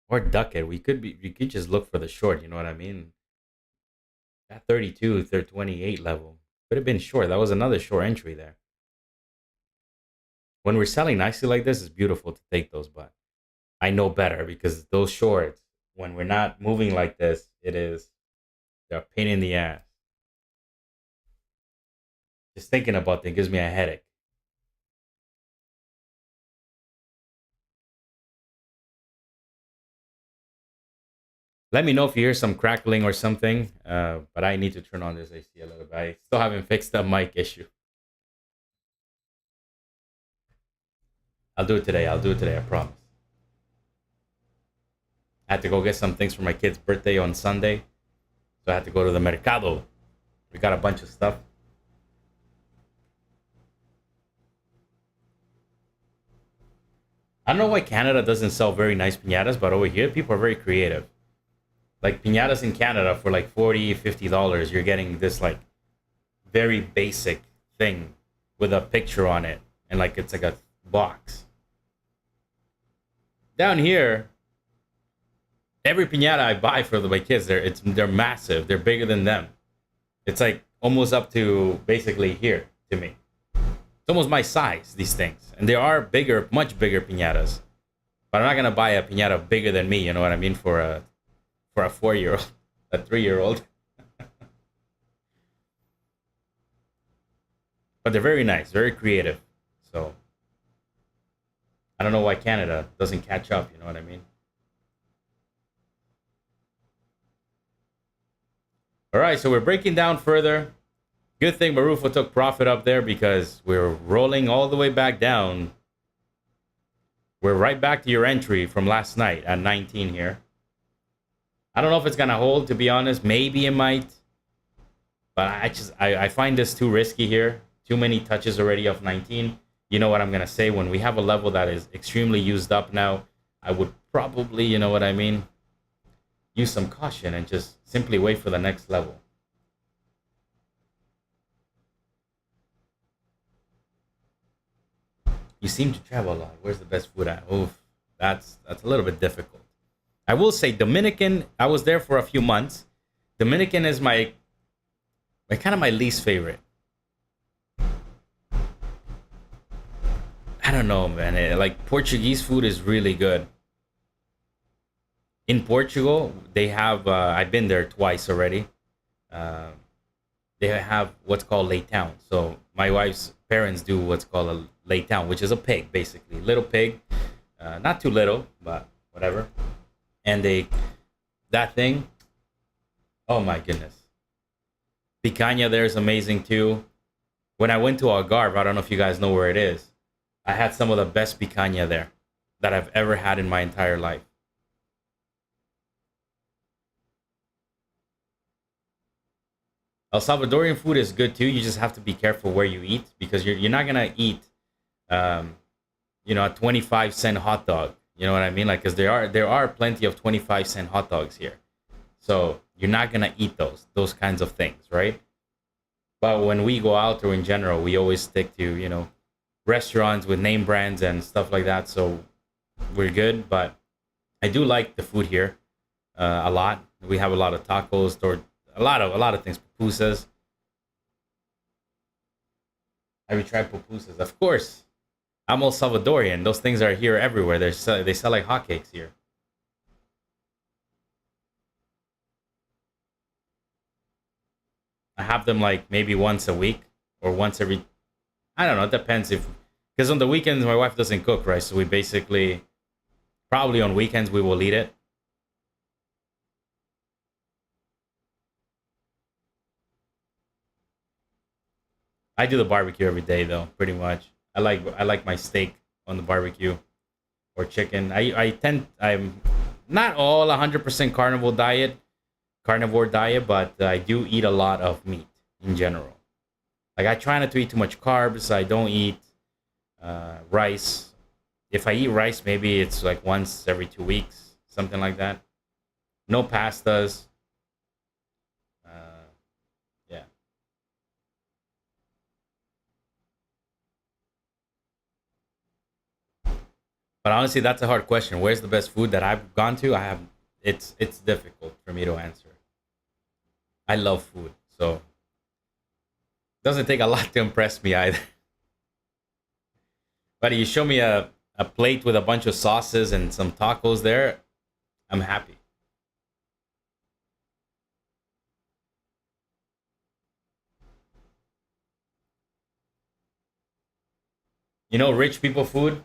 Or duck it. We could just look for the short, you know what I mean? That 32, 28 level could have been short. That was another short entry there. When we're selling nicely like this, it's beautiful to take those, but I know better because those shorts, when we're not moving like this, they're a pain in the ass. Just thinking about them gives me a headache. Let me know if you hear some crackling or something, but I need to turn on this AC a little bit. I still haven't fixed the mic issue. I'll do it today. I promise. I had to go get some things for my kid's birthday on Sunday. So I had to go to the mercado. We got a bunch of stuff. I don't know why Canada doesn't sell very nice piñatas, but over here people are very creative. Like piñatas in Canada for like 40, $50, you're getting this like very basic thing with a picture on it and like it's like a box. Down here, every piñata I buy for my kids, they're massive. They're bigger than them. It's like almost up to basically here to me. It's almost my size, these things. And they are bigger, much bigger piñatas. But I'm not gonna buy a piñata bigger than me, you know what I mean, for a 4-year-old, a 3-year-old. But they're very nice, very creative. So I don't know why Canada doesn't catch up, you know what I mean? All right, so we're breaking down further. Good thing Marufo took profit up there because we're rolling all the way back down. We're right back to your entry from last night at 19 here. I don't know if it's gonna hold, to be honest. Maybe it might, but I find this too risky here. Too many touches already of 19. You know what I'm gonna say? When we have a level that is extremely used up now, I would probably, you know what I mean, use some caution and just simply wait for the next level. You seem to travel a lot. Where's the best food at? Oh, that's a little bit difficult. I will say Dominican. I was there for a few months. Dominican is my kind of my least favorite. I don't know, man. Like Portuguese food is really good. In Portugal, they have. I've been there twice already. Uh, they have what's called leitão. So my wife's parents do what's called a leitão, which is a pig, basically, little pig, not too little, but whatever. And that thing, oh my goodness, picanha there is amazing too. When I went to Algarve, I don't know if you guys know where it is. I had some of the best picanha there that I've ever had in my entire life. El Salvadorian food is good too. You just have to be careful where you eat because you're not gonna eat, um, a 25-cent hot dog. You know what I mean? Like, because there are plenty of 25-cent hot dogs here, so you're not gonna eat those kinds of things, right? But when we go out or in general, we always stick to restaurants with name brands and stuff like that. So we're good. But I do like the food here a lot. We have a lot of tacos or a lot of things. Pupusas. Have you tried pupusas? Of course. I'm all Salvadorian. Those things are here everywhere. They sell like hotcakes here. I have them like maybe once a week or once every. I don't know. It depends if because on the weekends my wife doesn't cook, right? So we basically probably on weekends we will eat it. I do the barbecue every day though, pretty much. I like my steak on the barbecue or chicken. I'm not all 100% carnivore diet, but I do eat a lot of meat in general. Like I try not to eat too much carbs. I don't eat rice. If I eat rice, maybe it's like once every 2 weeks, something like that. No pastas. Uh, yeah. But honestly, that's a hard question. Where's the best food that I've gone to? I have. It's difficult for me to answer. I love food, so it doesn't take a lot to impress me either. But you show me a plate with a bunch of sauces and some tacos there, I'm happy. Rich people food.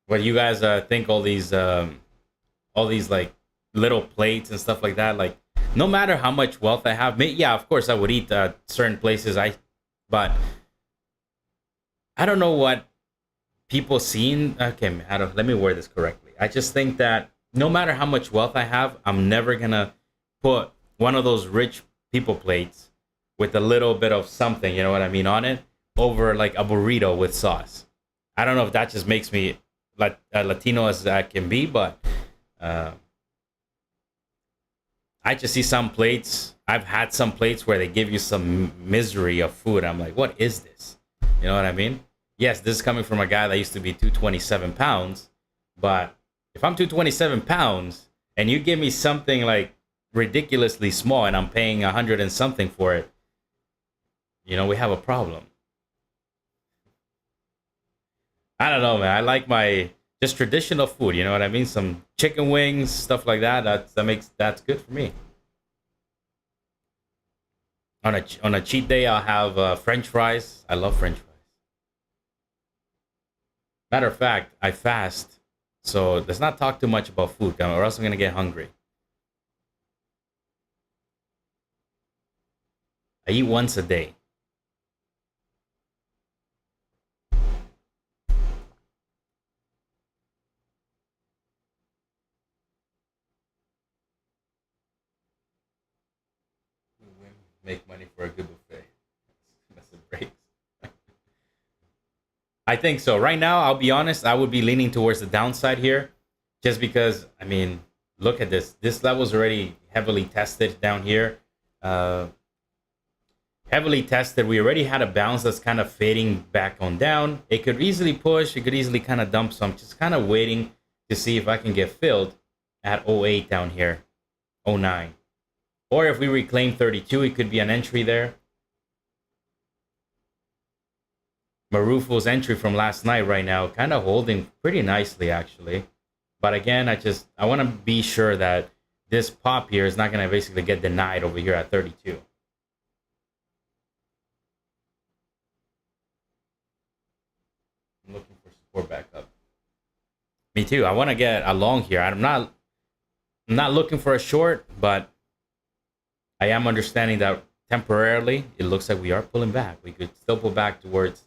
What you guys think all these like little plates and stuff like that. Like, no matter how much wealth I have, yeah, of course I would eat certain places. But I don't know what people seen. Okay, I don't. Let me word this correctly. I just think that no matter how much wealth I have, I'm never gonna put one of those rich people plates with a little bit of something. You know what I mean on it over like a burrito with sauce. I don't know if that just makes me Latino as I can be, but uh, I just see some plates. I've had some plates where they give you some misery of food. I'm like, what is this? You know what I mean? Yes, this is coming from a guy that used to be 227 pounds, but if I'm 227 pounds and you give me something like ridiculously small and I'm paying 100 and something for it, we have a problem. I don't know, man. I like my just traditional food. You know what I mean? Some chicken wings, stuff like that. That's good for me. On a cheat day, I'll have French fries. I love French fries. Matter of fact, I fast, so let's not talk too much about food, or else I'm gonna get hungry. I eat once a day. Make money for a good buffet. That's a break. I think so. Right now, I'll be honest. I would be leaning towards the downside here, just because. I mean, look at this. This level's already heavily tested down here. Uh, Heavily tested. We already had a bounce that's kind of fading back on down. It could easily push. It could easily kind of dump. So I'm just kind of waiting to see if I can get filled at '08 down here, '09, or if we reclaim 32, it could be an entry there. Marufo's entry from last night right now, kind of holding pretty nicely actually. But again, I want to be sure that this pop here is not going to basically get denied over here at 32. I'm looking for support back up. Me too. I want to get a long here. I'm not looking for a short, but I am understanding that temporarily it looks like we are pulling back. We could still pull back towards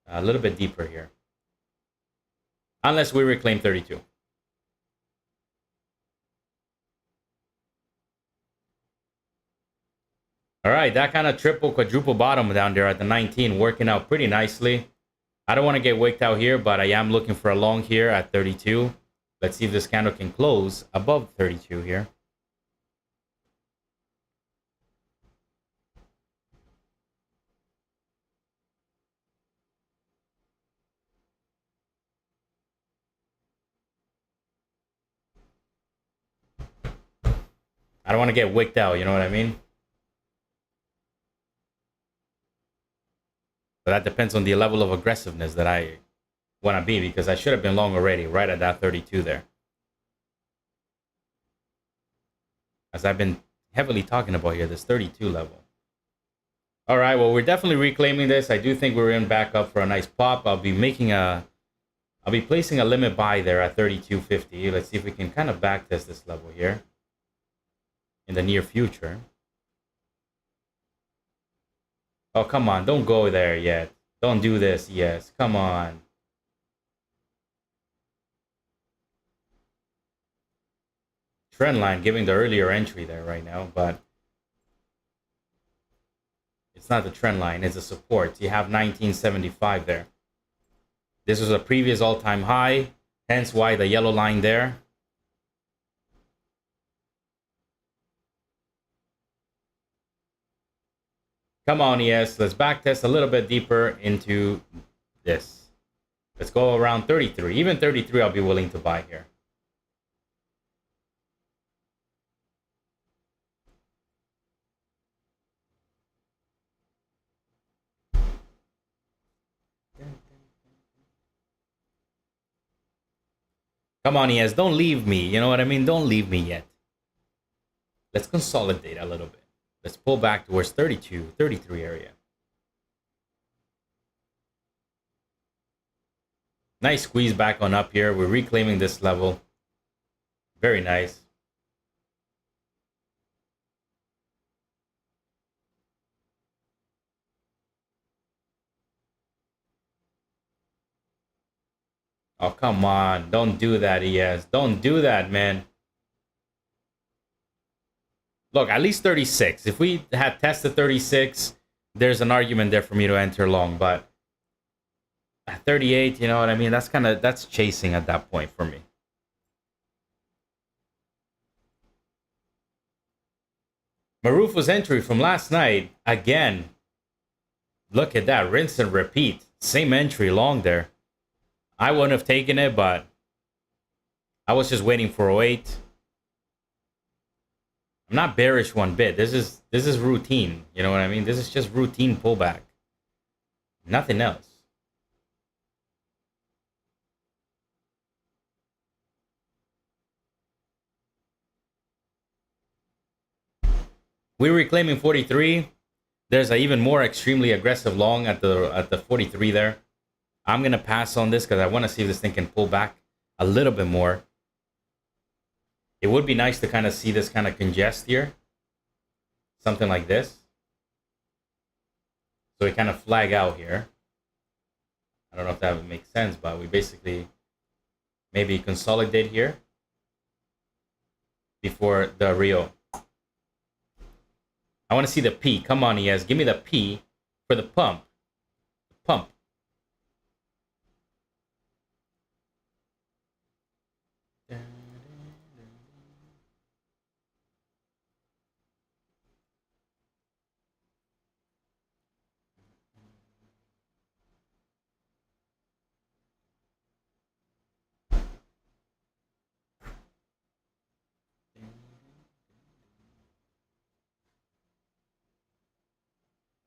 a little bit deeper here. unless we reclaim 32. All right, that kind of triple, quadruple bottom down there at the 19 working out pretty nicely. I don't want to get wicked out here, but I am looking for a long here at 32. Let's see if this candle can close above 32 here. I don't want to get wicked out, you know what I mean? But that depends on the level of aggressiveness that I want to be, because I should have been long already, right at that 32 there. As I've been heavily talking about here, this 32 level. All right, well, we're definitely reclaiming this. I do think we're in back up for a nice pop. I'll be placing a limit buy there at 32.50. Let's see if we can kind of backtest this level here in the near future. Oh, come on. Don't go there yet. Don't do this. Yes, come on. Trend line giving the earlier entry there right now, but it's not the trend line. It's a support. You have 1975 there. This was a previous all-time high, hence why the yellow line there. Come on, ES. Let's backtest a little bit deeper into this. Let's go around 33. Even 33 I'll be willing to buy here. Come on, ES. Don't leave me. You know what I mean? Don't leave me yet. Let's consolidate a little bit. Let's pull back towards 32, 33 area. Nice squeeze back on up here. We're reclaiming this level. Very nice. Oh, come on. Don't do that, ES. Don't do that, man. Look, at least 36. If we had tested 36, there's an argument there for me to enter long. But at 38, you know what I mean? That's chasing at that point for me. Marufo's entry from last night, again. Look at that. Rinse and repeat. Same entry long there. I wouldn't have taken it, but I was just waiting for 08. I'm not bearish one bit. This is routine. You know what I mean? This is just routine pullback. Nothing else. We're reclaiming 43. There's an even more extremely aggressive long at the 43 there. I'm gonna pass on this because I want to see if this thing can pull back a little bit more. It would be nice to kind of see this kind of congest here. Something like this. So we kind of flag out here. I don't know if that would make sense, but we basically maybe consolidate here before the Rio. I want to see the P. Come on, ES. Give me the P for the pump. Pump.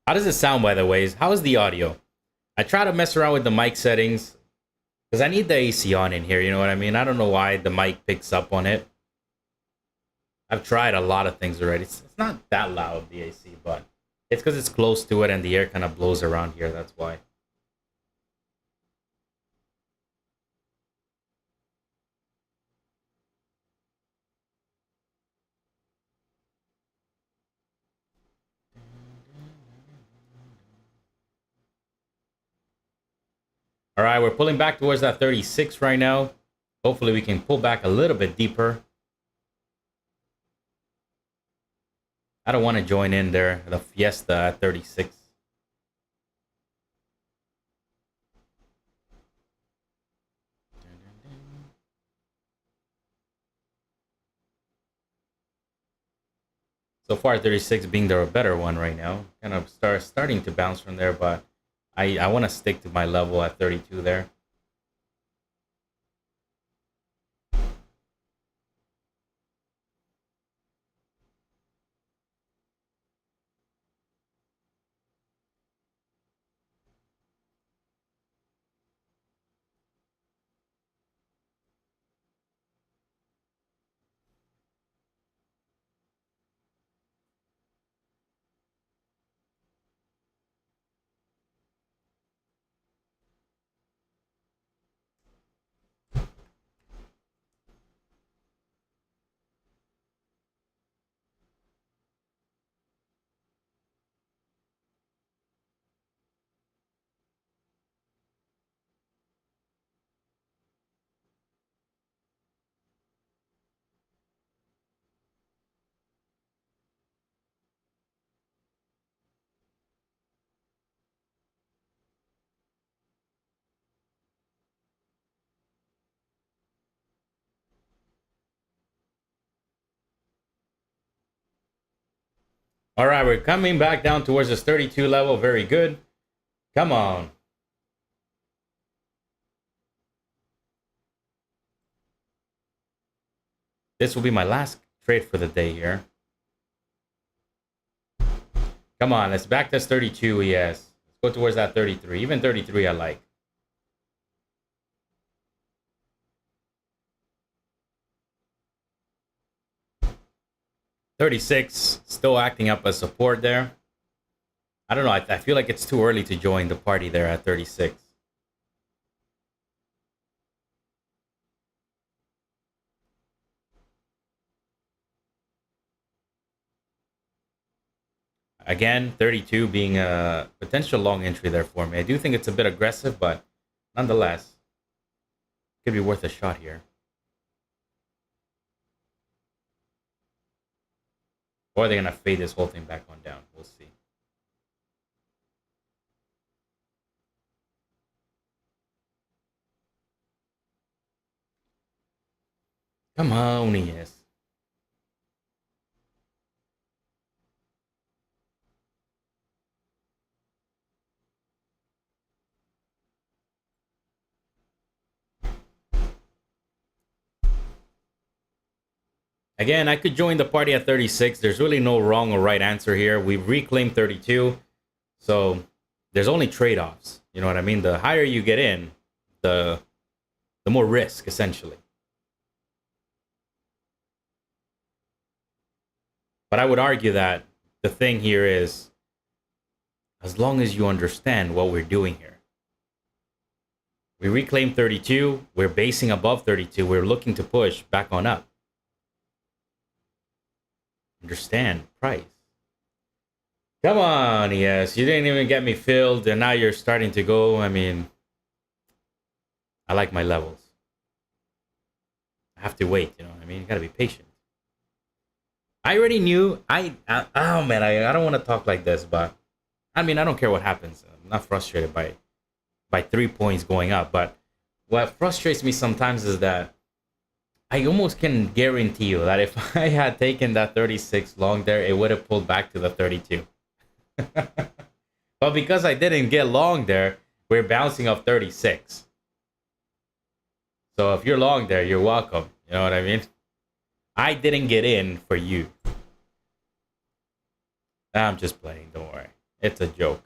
How does it sound, by the way? How is the audio? I try to mess around with the mic settings because I need the AC on in here. You know what I mean? I don't know why the mic picks up on it. I've tried a lot of things already. It's not that loud, the AC, but it's because it's close to it and the air kind of blows around here. That's why. All right, we're pulling back towards that 36 right now. Hopefully we can pull back a little bit deeper. I don't want to join in there, the Fiesta at 36. So far, 36 being the better one right now. Kind of starting to bounce from there, but I want to stick to my level at 32 there. All right, we're coming back down towards this 32 level. Very good. Come on. This will be my last trade for the day here. Come on, let's back this 32. Yes. Let's go towards that 33. Even 33 I like. 36 still acting up as support there. I don't know. I feel like it's too early to join the party there at 36. Again, 32 being a potential long entry there for me. I do think it's a bit aggressive, but nonetheless, could be worth a shot here. Or are they going to fade this whole thing back on down? We'll see. Come on, yes. Again, I could join the party at 36. There's really no wrong or right answer here. We've reclaimed 32. So there's only trade-offs. You know what I mean? The higher you get in, the more risk, essentially. But I would argue that the thing here is, as long as you understand what we're doing here. We reclaim 32. We're basing above 32. We're looking to push back on up. Understand price. Come on, yes. You didn't even get me filled, and now you're starting to go. I mean, I like my levels. I have to wait, you know what I mean? You gotta be patient. I already knew. Oh man, I don't want to talk like this, but I mean, I don't care what happens. I'm not frustrated by 3 points going up, but what frustrates me sometimes is that I almost can guarantee you that if I had taken that 36 long there, it would have pulled back to the 32. But because I didn't get long there, we're bouncing off 36. So if you're long there, you're welcome. You know what I mean? I didn't get in for you. I'm just playing. Don't worry. It's a joke.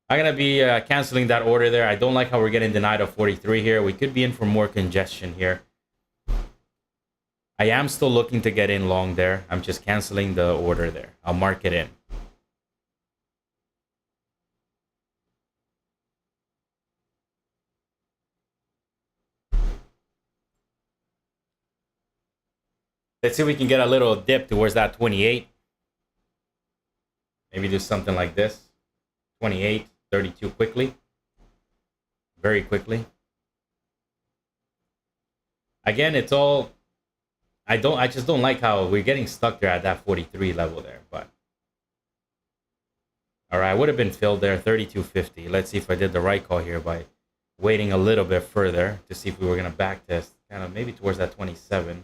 I'm going to be canceling that order there. I don't like how we're getting denied of 43 here. We could be in for more congestion here. I am still looking to get in long there. I'm just canceling the order there. I'll mark it in. Let's see if we can get a little dip towards that 28. Maybe do something like this. 28, 32 quickly. very quickly. Again, it's all I just don't like how we're getting stuck there at that 43 level there, but all right, would have been filled there 32.50. Let's see if I did the right call here by waiting a little bit further to see if we were going to back test kind of maybe towards that 27.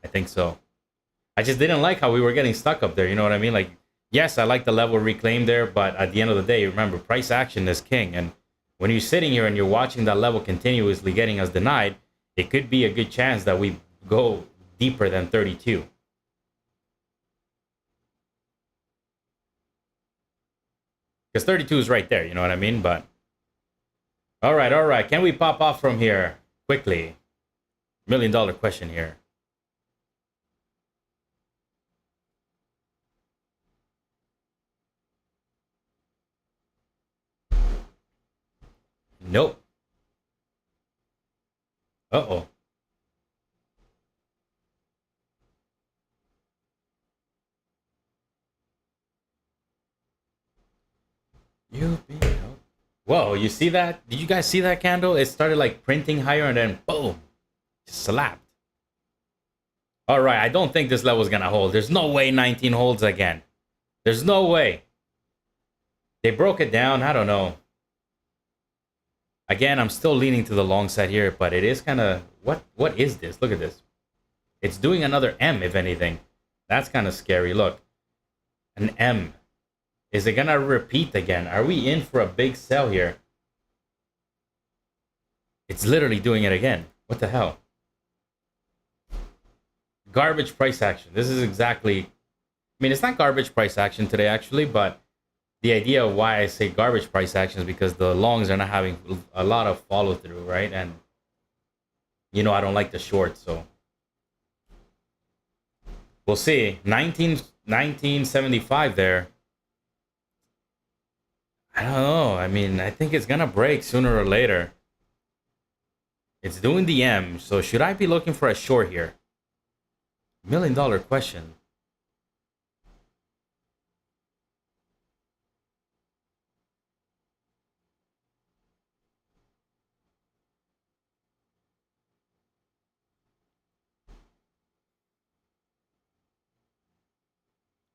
I think so. I just didn't like how we were getting stuck up there. You know what I mean? Like, yes, I like the level reclaimed there, but at the end of the day, remember, price action is king. And when you're sitting here and you're watching that level continuously getting us denied, it could be a good chance that we go deeper than 32. Because 32 is right there, you know what I mean? But all right, all right. Can we pop off from here quickly? $1 million question here. Nope. Uh-oh. You've been helped. Whoa, you see that? Did you guys see that candle? It started like printing higher and then boom, just slapped. All right, I don't think this level is gonna hold. There's no way 19 holds again. There's no way. They broke it down. I don't know. Again, I'm still leaning to the long side here, but it is kind of what is this? Look at this. It's doing another M, if anything. That's kind of scary. Look, an M. Is it gonna repeat again? Are we in for a big sell here? It's literally doing it again. What the hell? Garbage price action. This is exactly. I mean, it's not garbage price action today, actually, but the idea of why I say garbage price action is because the longs are not having a lot of follow through, right? And I don't like the short, so we'll see. 1975 there. I don't know. I mean, I think it's gonna break sooner or later. It's doing the M, so should I be looking for a short here? $1 million question.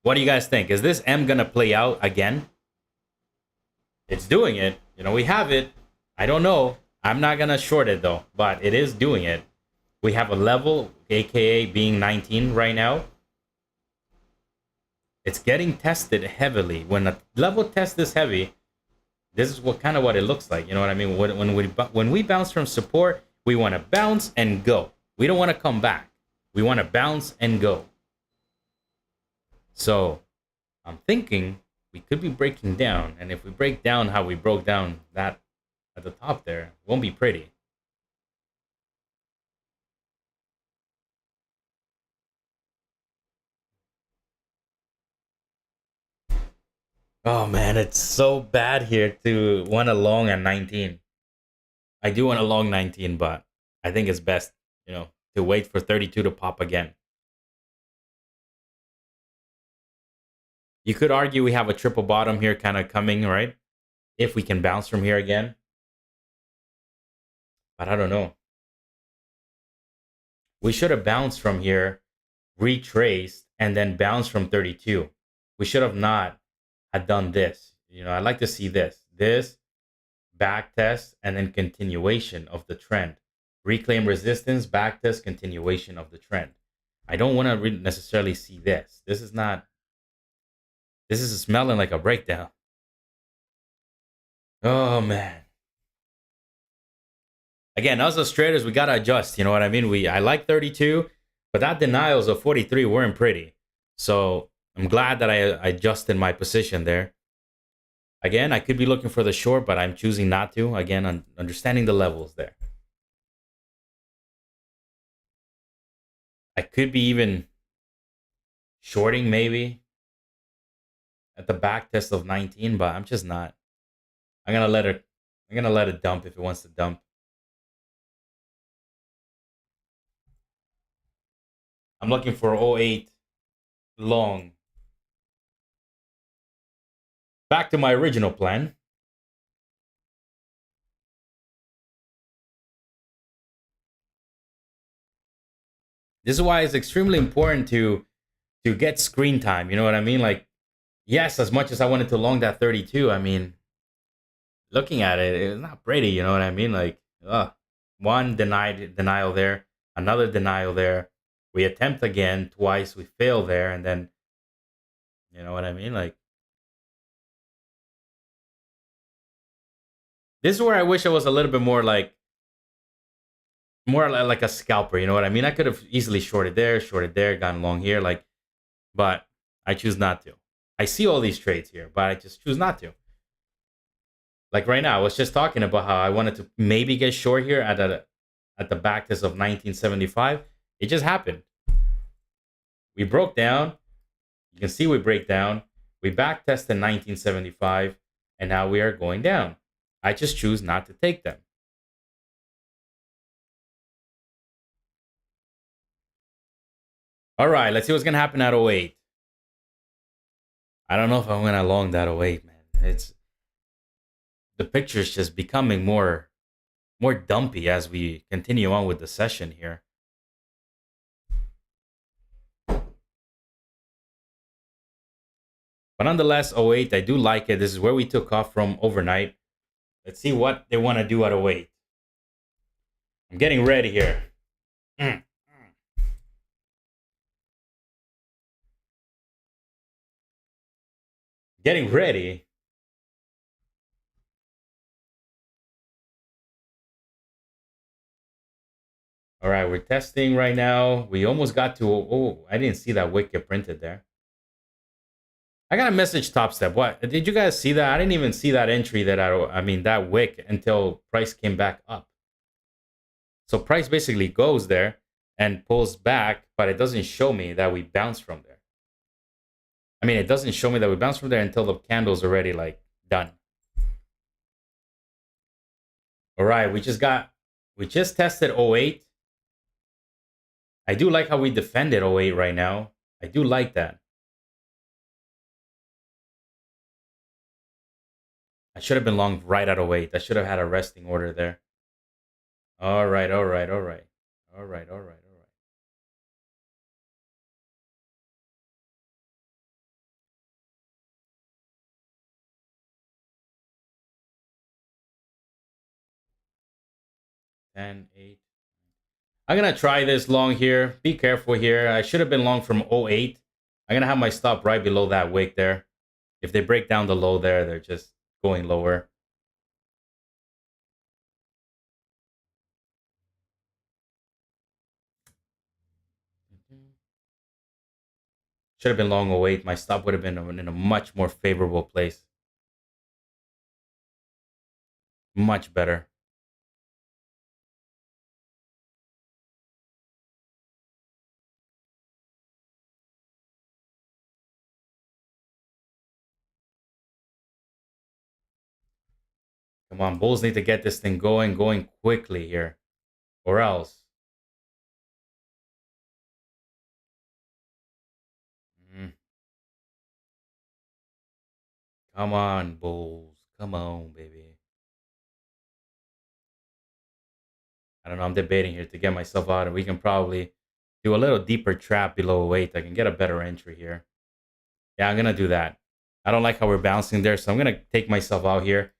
What do you guys think? Is this M gonna play out again? It's doing it. We have it. I don't know. I'm not gonna short it though, but it is doing it. We have a level, aka being 19 right now. It's getting tested heavily. When a level test this heavy, this is what it looks like. You know what I mean? When we bounce from support, we want to bounce and go. We don't want to come back. We want to bounce and go. So I'm thinking we could be breaking down, and if we break down how we broke down that at the top there, it won't be pretty. Oh man, it's so bad here to want a long at 19. I do want a long 19, but I think it's best, to wait for 32 to pop again. You could argue we have a triple bottom here kind of coming, right? If we can bounce from here again. But I don't know. We should have bounced from here, retraced, and then bounced from 32. We should have not had done this. I'd like to see this back test, and then continuation of the trend. Reclaim resistance, back test, continuation of the trend. I don't want to necessarily see this. This is smelling like a breakdown. Oh man. Again, us as traders, we gotta adjust. You know what I mean? I like 32, but that denials of 43 weren't pretty. So I'm glad that I adjusted my position there. Again, I could be looking for the short, but I'm choosing not to. Again, understanding the levels there. I could be even shorting maybe at the back test of 19, but I'm just not. I'm gonna let it. I'm gonna let it dump if it wants to dump. I'm looking for '08 long. Back to my original plan. This is why it's extremely important to get screen time. You know what I mean? Like, yes, as much as I wanted to long that 32, I mean, looking at it, it's not pretty. You know what I mean? Like, one denial there, another denial there. We attempt again twice, we fail there, and then you know what I mean? Like, this is where I wish I was a little bit more like a scalper. You know what I mean? I could have easily shorted there, gone long here, like, but I choose not to. I see all these trades here, but I just choose not to. Like right now, I was just talking about how I wanted to maybe get short here at the back test of 1975. It just happened. We broke down. You can see we break down. We back tested 1975, and now we are going down. I just choose not to take them. All right, let's see what's gonna happen at '08. I don't know if I'm gonna long that '08, man. It's the picture's just becoming more dumpy as we continue on with the session here. But nonetheless, '08, I do like it. This is where we took off from overnight. Let's see what they want to do at '08. I'm getting ready here. Mm. Getting ready. All right, we're testing right now. We almost got to. Oh, I didn't see that wick get printed there. I got a message top step. What did you guys see that? I didn't even see that entry that I mean that wick until price came back up. So price basically goes there and pulls back, but it doesn't show me that we bounce from there. I mean, it doesn't show me that we bounce from there until the candle's already like done. All right, we just tested '08. I do like how we defended '08 right now. I do like that. I should have been long right at '08. I should have had a resting order there. All right, all right, all right. All right, all right, all right. 10, 8. I'm going to try this long here. Be careful here. I should have been long from '08. I'm going to have my stop right below that wick there. If they break down the low there, they're just going lower. Should have been long '08. My stop would have been in a much more favorable place. Much better. Come on, Bulls need to get this thing going quickly here. Or else. Mm, come on, Bulls. Come on, baby. I don't know. I'm debating here to get myself out, and we can probably do a little deeper trap below weight. I can get a better entry here. Yeah, I'm gonna do that. I don't like how we're bouncing there, so I'm gonna take myself out here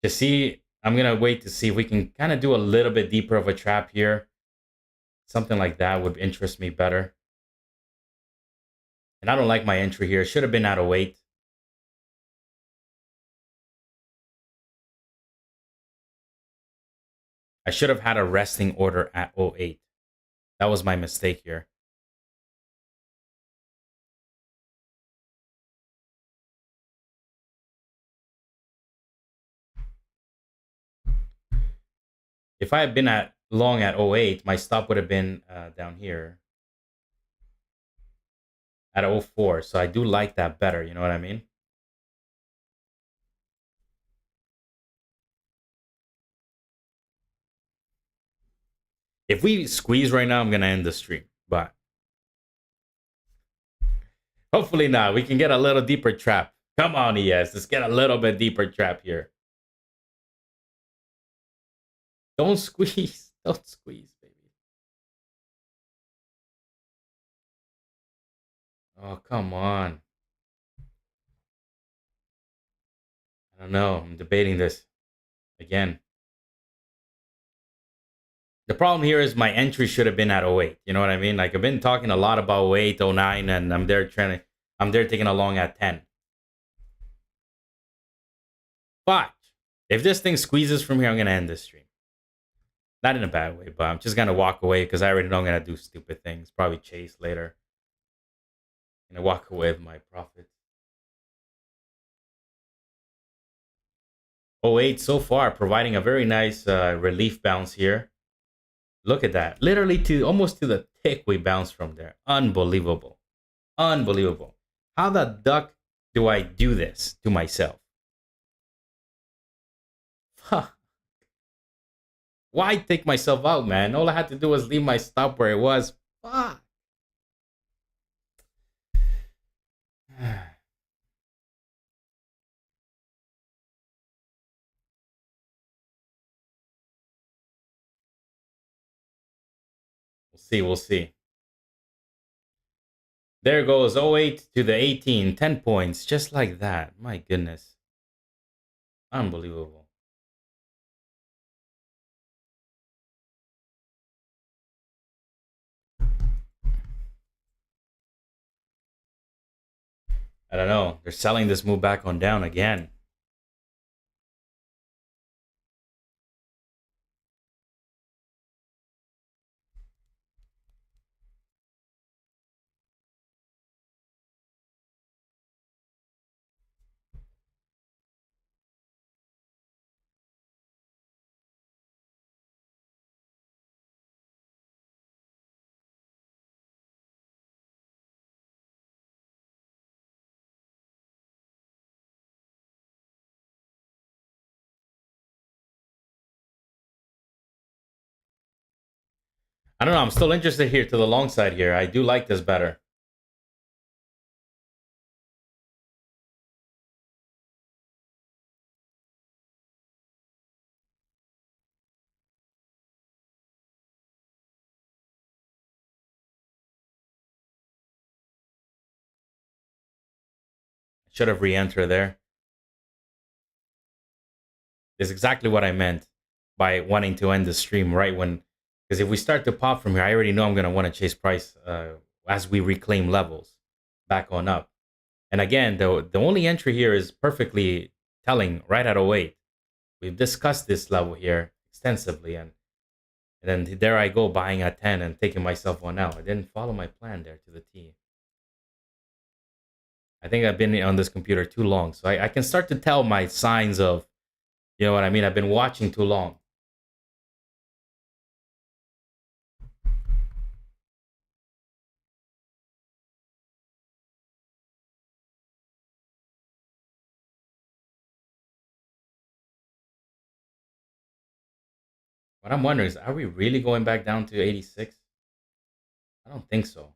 to see. I'm gonna wait to see if we can kind of do a little bit deeper of a trap here. Something like that would interest me better. And I don't like my entry here. Should have been out of weight. I should have had a resting order at '08. That was my mistake here. If I had been at long at '08, my stop would have been down here at '04. So I do like that better. You know what I mean? If we squeeze right now, I'm gonna end the stream. But Hopefully not. We can get a little deeper trap. Come on, ES. Let's get a little bit deeper trap here. Don't squeeze. Don't squeeze, baby. Oh, come on. I don't know. I'm debating this again. The problem here is my entry should have been at 08. You know what I mean? Like I've been talking a lot about 08, 09, and I'm there taking along at 10. But if this thing squeezes from here, I'm gonna end this stream. Not in a bad way, but I'm just gonna walk away because I already know I'm gonna do stupid things. Probably chase later. I'm gonna walk away with my profits. 08 so far providing a very nice relief bounce here. Look at that. Literally to almost to the tick we bounced from there. Unbelievable. Unbelievable. How the duck do I do this to myself? Huh. Why take myself out, man? All I had to do was leave my stop where it was. Fuck. We'll see. We'll see. There goes 08 to the 18. 10 points. Just like that. My goodness. Unbelievable. I don't know. They're selling this move back on down again. I don't know. I'm still interested here to the long side here. I do like this better. I should have re-entered there. Is exactly what I meant by wanting to end the stream right when, because if we start to pop from here, I already know I'm gonna want to chase price as we reclaim levels back on up. And again, the only entry here is perfectly telling right at 08. We've discussed this level here extensively, and then there I go buying at 10 and taking myself one out. I didn't follow my plan there to the T. I think I've been on this computer too long, so I can start to tell my signs of, you know what I mean? I've been watching too long. What I'm wondering is, are we really going back down to 86? I don't think so.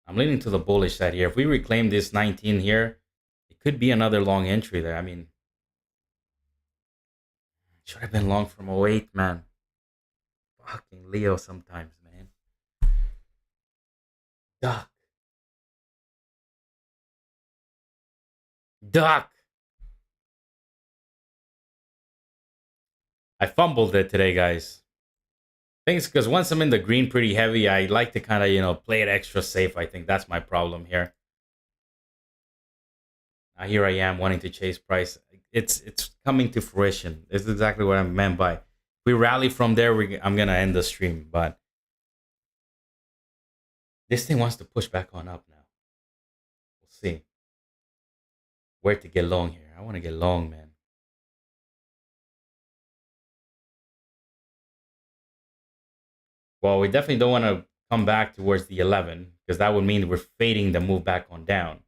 I'm leaning to the bullish side here. If we reclaim this 19 here, it could be another long entry there. I mean, should have been long from 08, man. Fucking Leo sometimes, man. Duck. Duck. I fumbled it today, guys. Thanks, because once I'm in the green pretty heavy, I like to kind of, play it extra safe. I think that's my problem here. Now here I am wanting to chase price. It's coming to fruition. This is exactly what I meant by, if we rally from there, I'm going to end the stream. But this thing wants to push back on up now. We'll see. Where to get long here? I want to get long, man. Well, we definitely don't want to come back towards the 11 because that would mean we're fading the move back on down.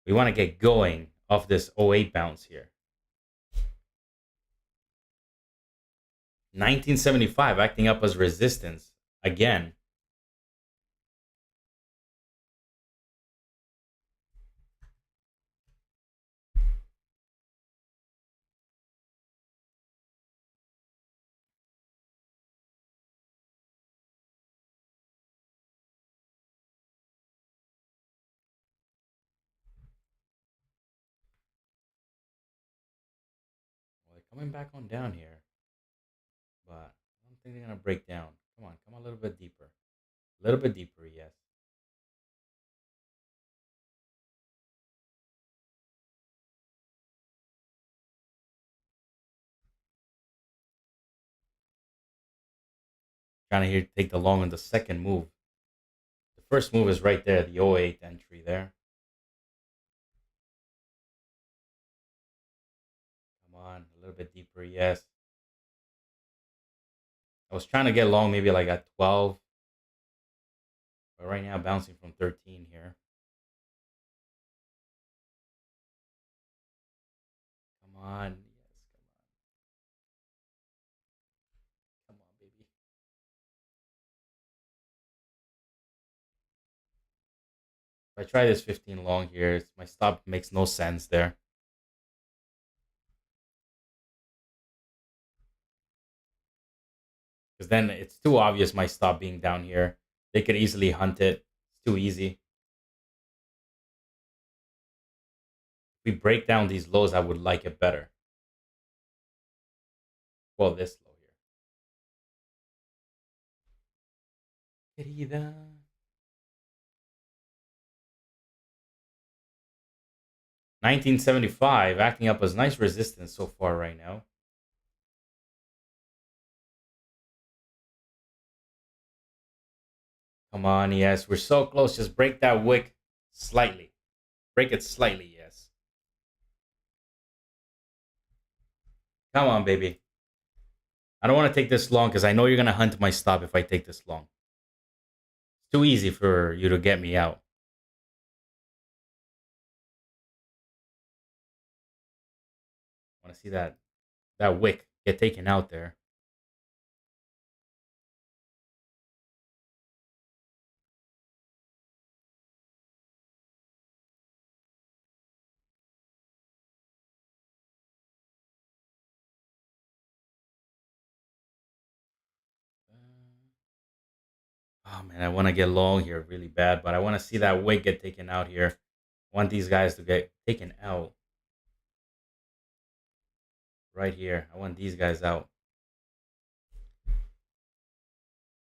We want to get going off this 08 bounce here. 1975 acting up as resistance again. coming back on down here, but I don't think they're gonna break down. Come on, a little bit deeper. A little bit deeper, yes. Trying to here take the long on the second move. The first move is right there, the '08 entry there. Come on, a little bit deeper, yes. I was trying to get long maybe like at 12, but right now bouncing from 13 here. Come on, yes, come on, baby. If I try this 15 long here, my stop makes no sense there. Because then it's too obvious my stop being down here. They could easily hunt it. It's too easy. If we break down these lows, I would like it better. Well, this low here. Querida. 1975 acting up as nice resistance so far right now. Come on, yes. We're so close. Just break that wick slightly. Break it slightly, yes. Come on, baby. I don't want to take this long because I know you're going to hunt my stop if I take this long. It's too easy for you to get me out. I want to see that wick get taken out there. Oh man, I want to get long here really bad, but I want to see that wick get taken out here. I want these guys to get taken out right here. I want these guys out.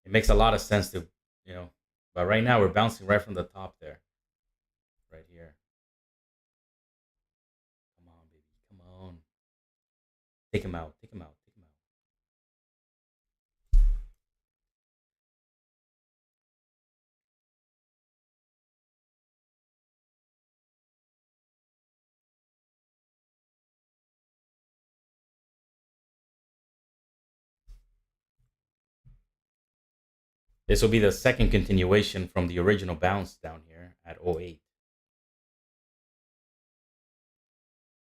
It makes a lot of sense to, you know, but right now we're bouncing right from the top there, right here. Come on, baby, come on. Take him out, take him out, take him out. This will be the second continuation from the original bounce down here at '08.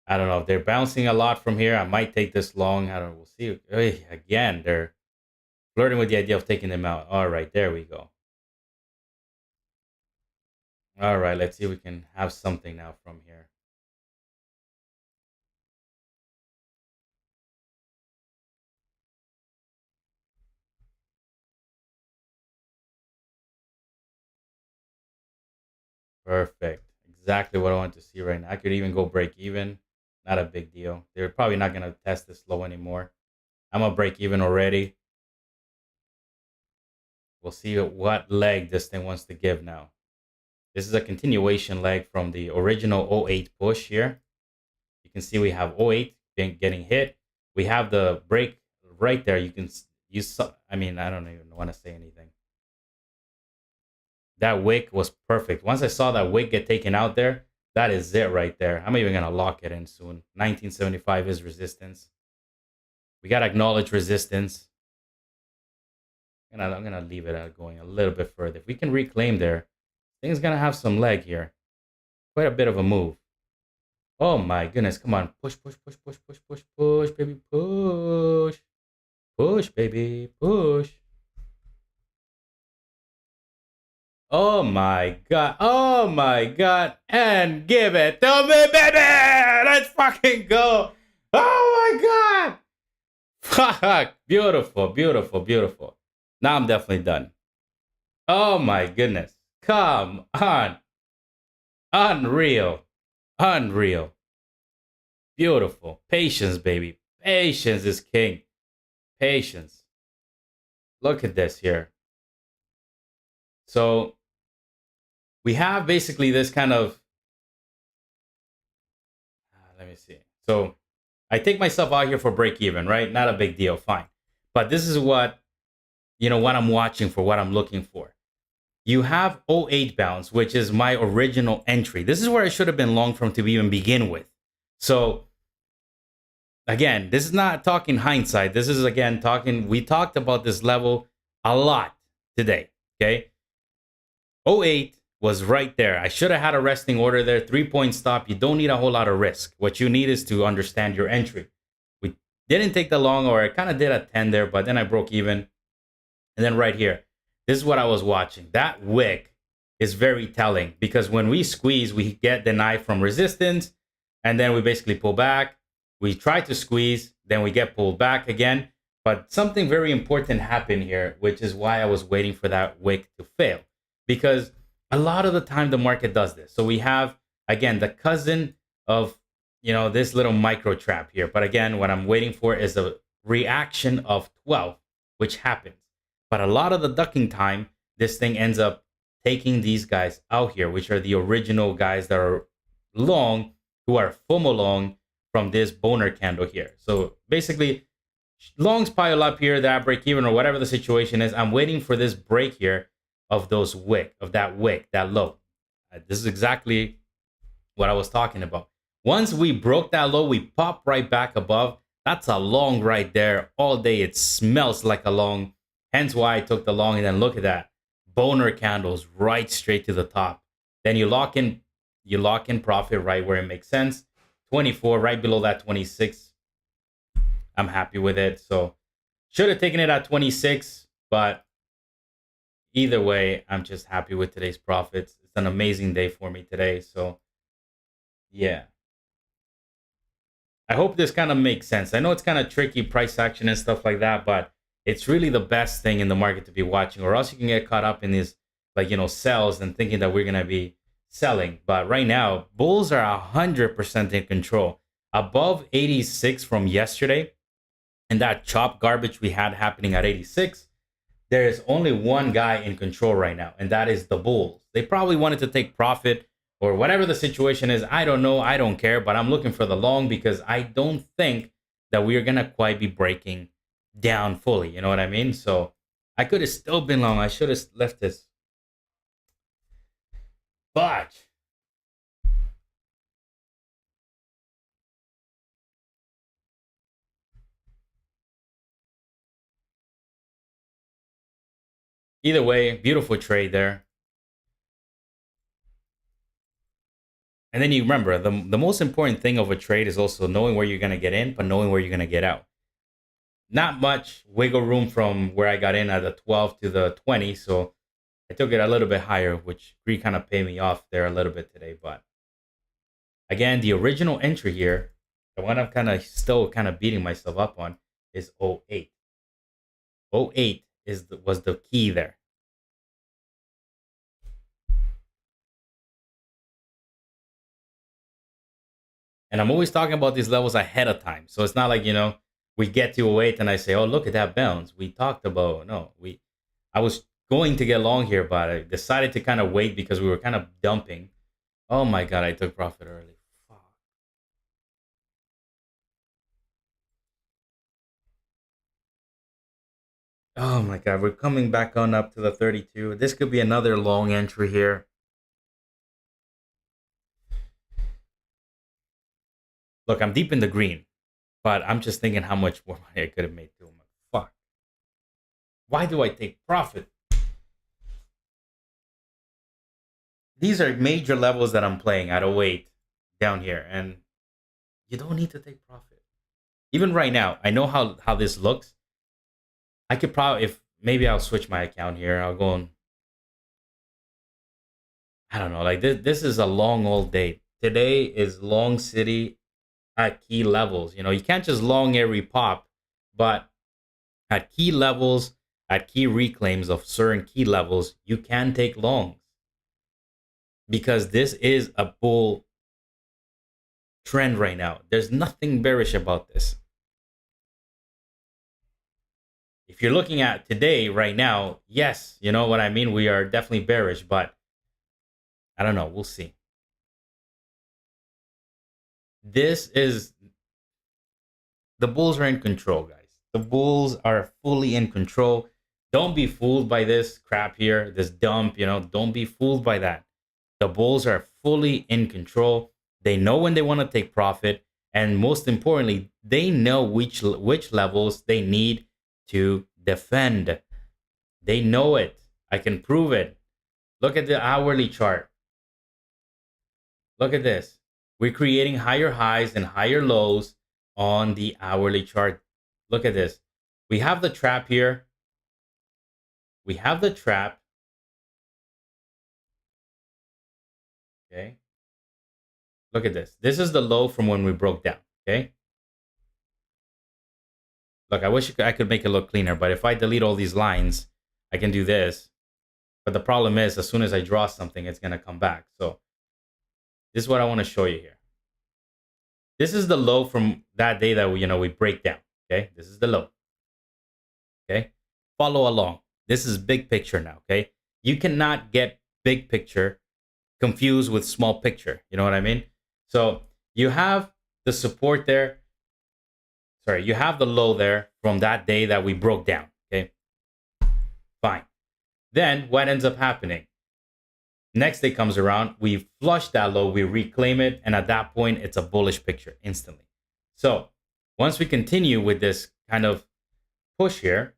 I don't know if they're bouncing a lot from here. I might take this long. I don't know. We'll see. Again, they're flirting with the idea of taking them out. All right, there we go. All right, let's see if we can have something now from here. Perfect. Exactly what I want to see right now. I could even go break even. Not a big deal. They're probably not going to test this low anymore. I'm going to break even already. We'll see what leg this thing wants to give now. This is a continuation leg from the original '08 push here. You can see we have '08 getting hit. We have the break right there. You can use. I mean, I don't even want to say anything. That wick was perfect. Once I saw that wick get taken out there, that is it right there. I'm even gonna lock it in soon. 1975 is resistance. We gotta acknowledge resistance. And I'm gonna leave it going a little bit further. If we can reclaim there, thing's gonna have some leg here. Quite a bit of a move. Oh my goodness! Come on, push, push, push, push, push, push, push, baby, push, push, baby, push. Oh my god. Oh my god. And give it to me, baby. Let's fucking go. Oh my god. Fuck. Beautiful, beautiful, beautiful. Now I'm definitely done. Oh my goodness. Come on. Unreal. Unreal. Beautiful. Patience, baby. Patience is king. Patience. Look at this here. So we have basically this kind of, let me see. So I take myself out here for break even, right? Not a big deal, fine. But this is what, what I'm watching for, what I'm looking for. You have '08 bounce, which is my original entry. This is where I should have been long from to even begin with. So again, this is not talking hindsight. This is again talking, we talked about this level a lot today. Okay. '08 was right there. I should have had a resting order there, 3-point stop. You don't need a whole lot of risk. What you need is to understand your entry. We didn't take the long, or I kind of did a 10 there, but then I broke even. And then right here, this is what I was watching. That wick is very telling, because when we squeeze, we get denied from resistance, and then we basically pull back. We try to squeeze, then we get pulled back again. But something very important happened here, which is why I was waiting for that wick to fail. Because a lot of the time the market does this. So we have, again, the cousin of, this little micro trap here. But again, what I'm waiting for is a reaction of 12, which happens. But a lot of the ducking time, this thing ends up taking these guys out here, which are the original guys that are long, who are FOMO long from this boner candle here. So basically, longs pile up here, that break even or whatever the situation is. I'm waiting for this break here of that wick, that low. This is exactly what I was talking about. Once we broke that low, we pop right back above. That's a long right there. All day it smells like a long. Hence why I took the long. And then look at that. Boner candles right straight to the top. Then you lock in profit right where it makes sense. 24 right below that 26. I'm happy with it. So should have taken it at 26, but either way, I'm just happy with today's profits. It's an amazing day for me today. So yeah. I hope this kind of makes sense. I know it's kind of tricky, price action and stuff like that, but it's really the best thing in the market to be watching, or else you can get caught up in these, sells and thinking that we're going to be selling. But right now, bulls are 100% in control. Above 86 from yesterday, and that chop garbage we had happening at 86, there's only one guy in control right now, and that is the bulls. They probably wanted to take profit or whatever the situation is. I don't know. I don't care, but I'm looking for the long, because I don't think that we are going to quite be breaking down fully. You know what I mean? So I could have still been long. I should have left this. But either way, beautiful trade there. And then you remember, the most important thing of a trade is also knowing where you're going to get in, but knowing where you're going to get out. Not much wiggle room from where I got in at the 12 to the 20. So I took it a little bit higher, which kind of paid me off there a little bit today. But again, the original entry here, the one I'm kind of still kind of beating myself up on, is '08. '08 was the key there. And I'm always talking about these levels ahead of time. So it's not like, we get to '08 and I say, oh, look at that bounce. We talked about, no, I was going to get long here, but I decided to kind of wait because we were kind of dumping. Oh my God, I took profit early. Fuck. Oh my God, we're coming back on up to the 32. This could be another long entry here. Look, I'm deep in the green, but I'm just thinking how much more money I could have made too. Fuck. Why do I take profit? These are major levels that I'm playing at '08 down here, and you don't need to take profit. Even right now, I know how this looks. I could probably, if maybe I'll switch my account here. I'll go on. I don't know. Like this is a long old day. Today is long city at key levels. You can't just long every pop, but at key levels, at key reclaims of certain key levels, you can take longs, because this is a bull trend right now. There's nothing bearish about this. If you're looking at today, right now, yes, you know what I mean? We are definitely bearish, but I don't know. We'll see. This is the Bulls are in control, guys. The Bulls are fully in control. Don't be fooled by this crap here, this dump, don't be fooled by that. The Bulls are fully in control. They know when they want to take profit. And most importantly, they know which levels they need to defend. They know it. I can prove it. Look at the hourly chart. Look at this. We're creating higher highs and higher lows on the hourly chart. Look at this. We have the trap here. We have the trap. Okay. Look at this. This is the low from when we broke down. Okay. Look, I wish I could make it look cleaner, but if I delete all these lines, I can do this. But the problem is, as soon as I draw something, it's going to come back. So this is what I want to show you here. This is the low from that day that we break down. Okay. This is the low. Okay. Follow along. This is big picture now. Okay. You cannot get big picture confused with small picture. You know what I mean? So you have the support there. Sorry, you have the low there from that day that we broke down. Okay. Fine. Then what ends up happening? Next day comes around, we flush that low, we reclaim it, and at that point, it's a bullish picture instantly. So once we continue with this kind of push here,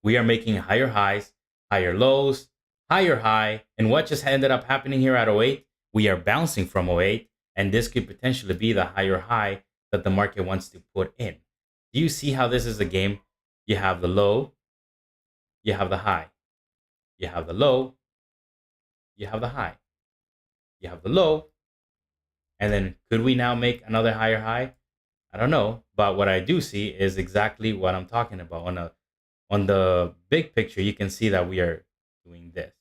we are making higher highs, higher lows, higher high, and what just ended up happening here at 08? We are bouncing from 08, and this could potentially be the higher high that the market wants to put in. Do you see how this is a game? You have the low, you have the high, you have the low, you have the high, you have the low, and then could we now make another higher high? I don't know, but what I do see is exactly what I'm talking about. On the big picture, you can see that we are doing this,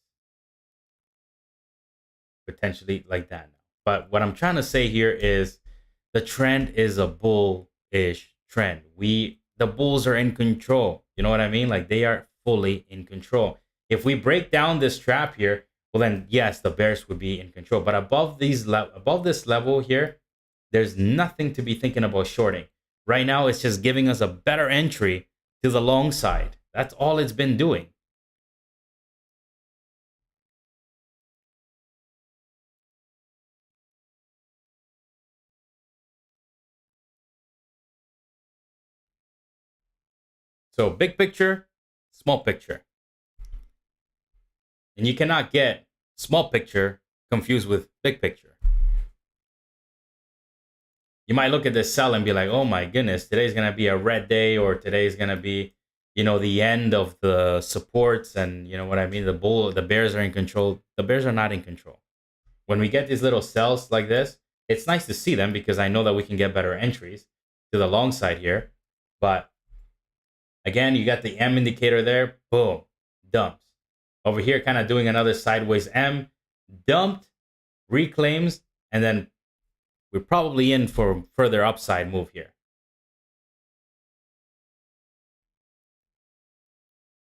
potentially like that. But what I'm trying to say here is the trend is a bullish trend. The bulls are in control. You know what I mean? Like they are fully in control. If we break down this trap here, well then yes, the bears would be in control. But above this level here, there's nothing to be thinking about shorting. Right now, it's just giving us a better entry to the long side. That's all it's been doing. So big picture, small picture. And you cannot get small picture confused with big picture. You might look at this sell and be like, oh my goodness, today's going to be a red day, or today's going to be, the end of the supports. And you know what I mean? The bears are in control. The bears are not in control. When we get these little sells like this, it's nice to see them because I know that we can get better entries to the long side here. But again, you got the M indicator there. Boom. Dumps. Over here, kind of doing another sideways M. Dumped. Reclaims. And then we're probably in for further upside move here.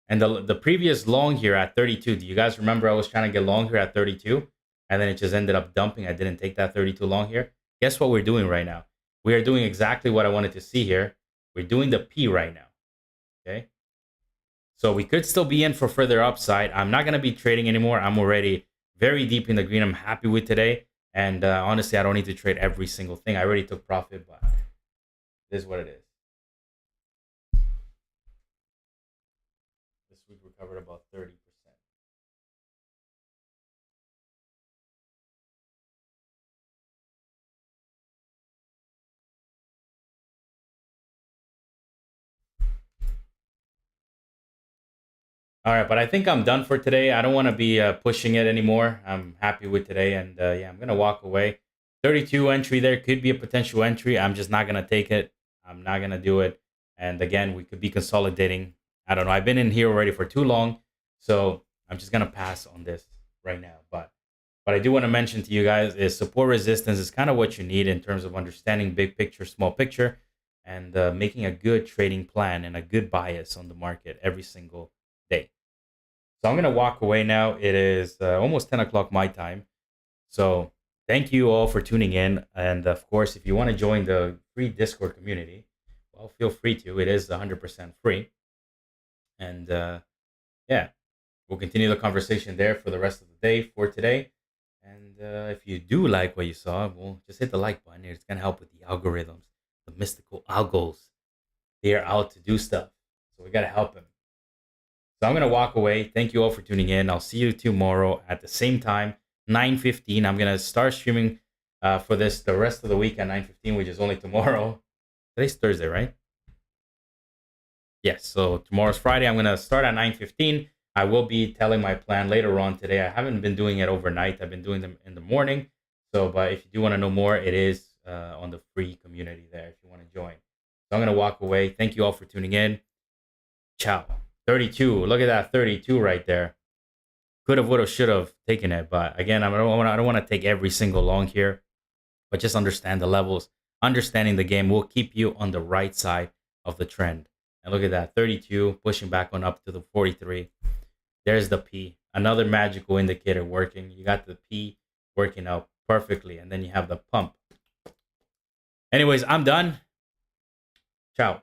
And the previous long here at 32, do you guys remember I was trying to get long here at 32? And then it just ended up dumping. I didn't take that 32 long here. Guess what we're doing right now? We are doing exactly what I wanted to see here. We're doing the P right now. Okay. So we could still be in for further upside. I'm not going to be trading anymore. I'm already very deep in the green. I'm happy with today. And honestly, I don't need to trade every single thing. I already took profit, but this is what it is. This week recovered about 30%. All right, but I think I'm done for today. I don't want to be pushing it anymore. I'm happy with today, and yeah, I'm going to walk away. 32 entry there could be a potential entry. I'm just not going to take it. I'm not going to do it. And again, we could be consolidating. I don't know. I've been in here already for too long, so I'm just going to pass on this right now. But what I do want to mention to you guys is support resistance is kind of what you need in terms of understanding big picture, small picture. and making a good trading plan and a good bias on the market every single day. So I'm going to walk away now. It is almost 10 o'clock my time. So thank you all for tuning in. And of course, if you want to join the free Discord community, well, feel free to. It is 100% free. And yeah, we'll continue the conversation there for the rest of the day for today. And if you do like what you saw, well, just hit the like button. It's going to help with the algorithms, the mystical algos. They're out to do stuff. So we got to help them. So I'm going to walk away. Thank you all for tuning in. I'll see you tomorrow at the same time, 9:15. I'm going to start streaming for this the rest of the week at 9:15, which is only tomorrow. Today's Thursday, right? Yes. So tomorrow's Friday. I'm going to start at 9:15. I will be telling my plan later on today. I haven't been doing it overnight. I've been doing them in the morning. So, but if you do want to know more, it is on the free community there if you want to join. So I'm going to walk away. Thank you all for tuning in. Ciao. 32. Look at that 32 right there. Could have, would have, should have taken it. But again, I don't want to take every single long here, but just understand the levels. Understanding the game will keep you on the right side of the trend. And look at that 32 pushing back on up to the 43. There's the P. Another magical indicator working. You got the P working out perfectly. And then you have the pump. Anyways, I'm done. Ciao.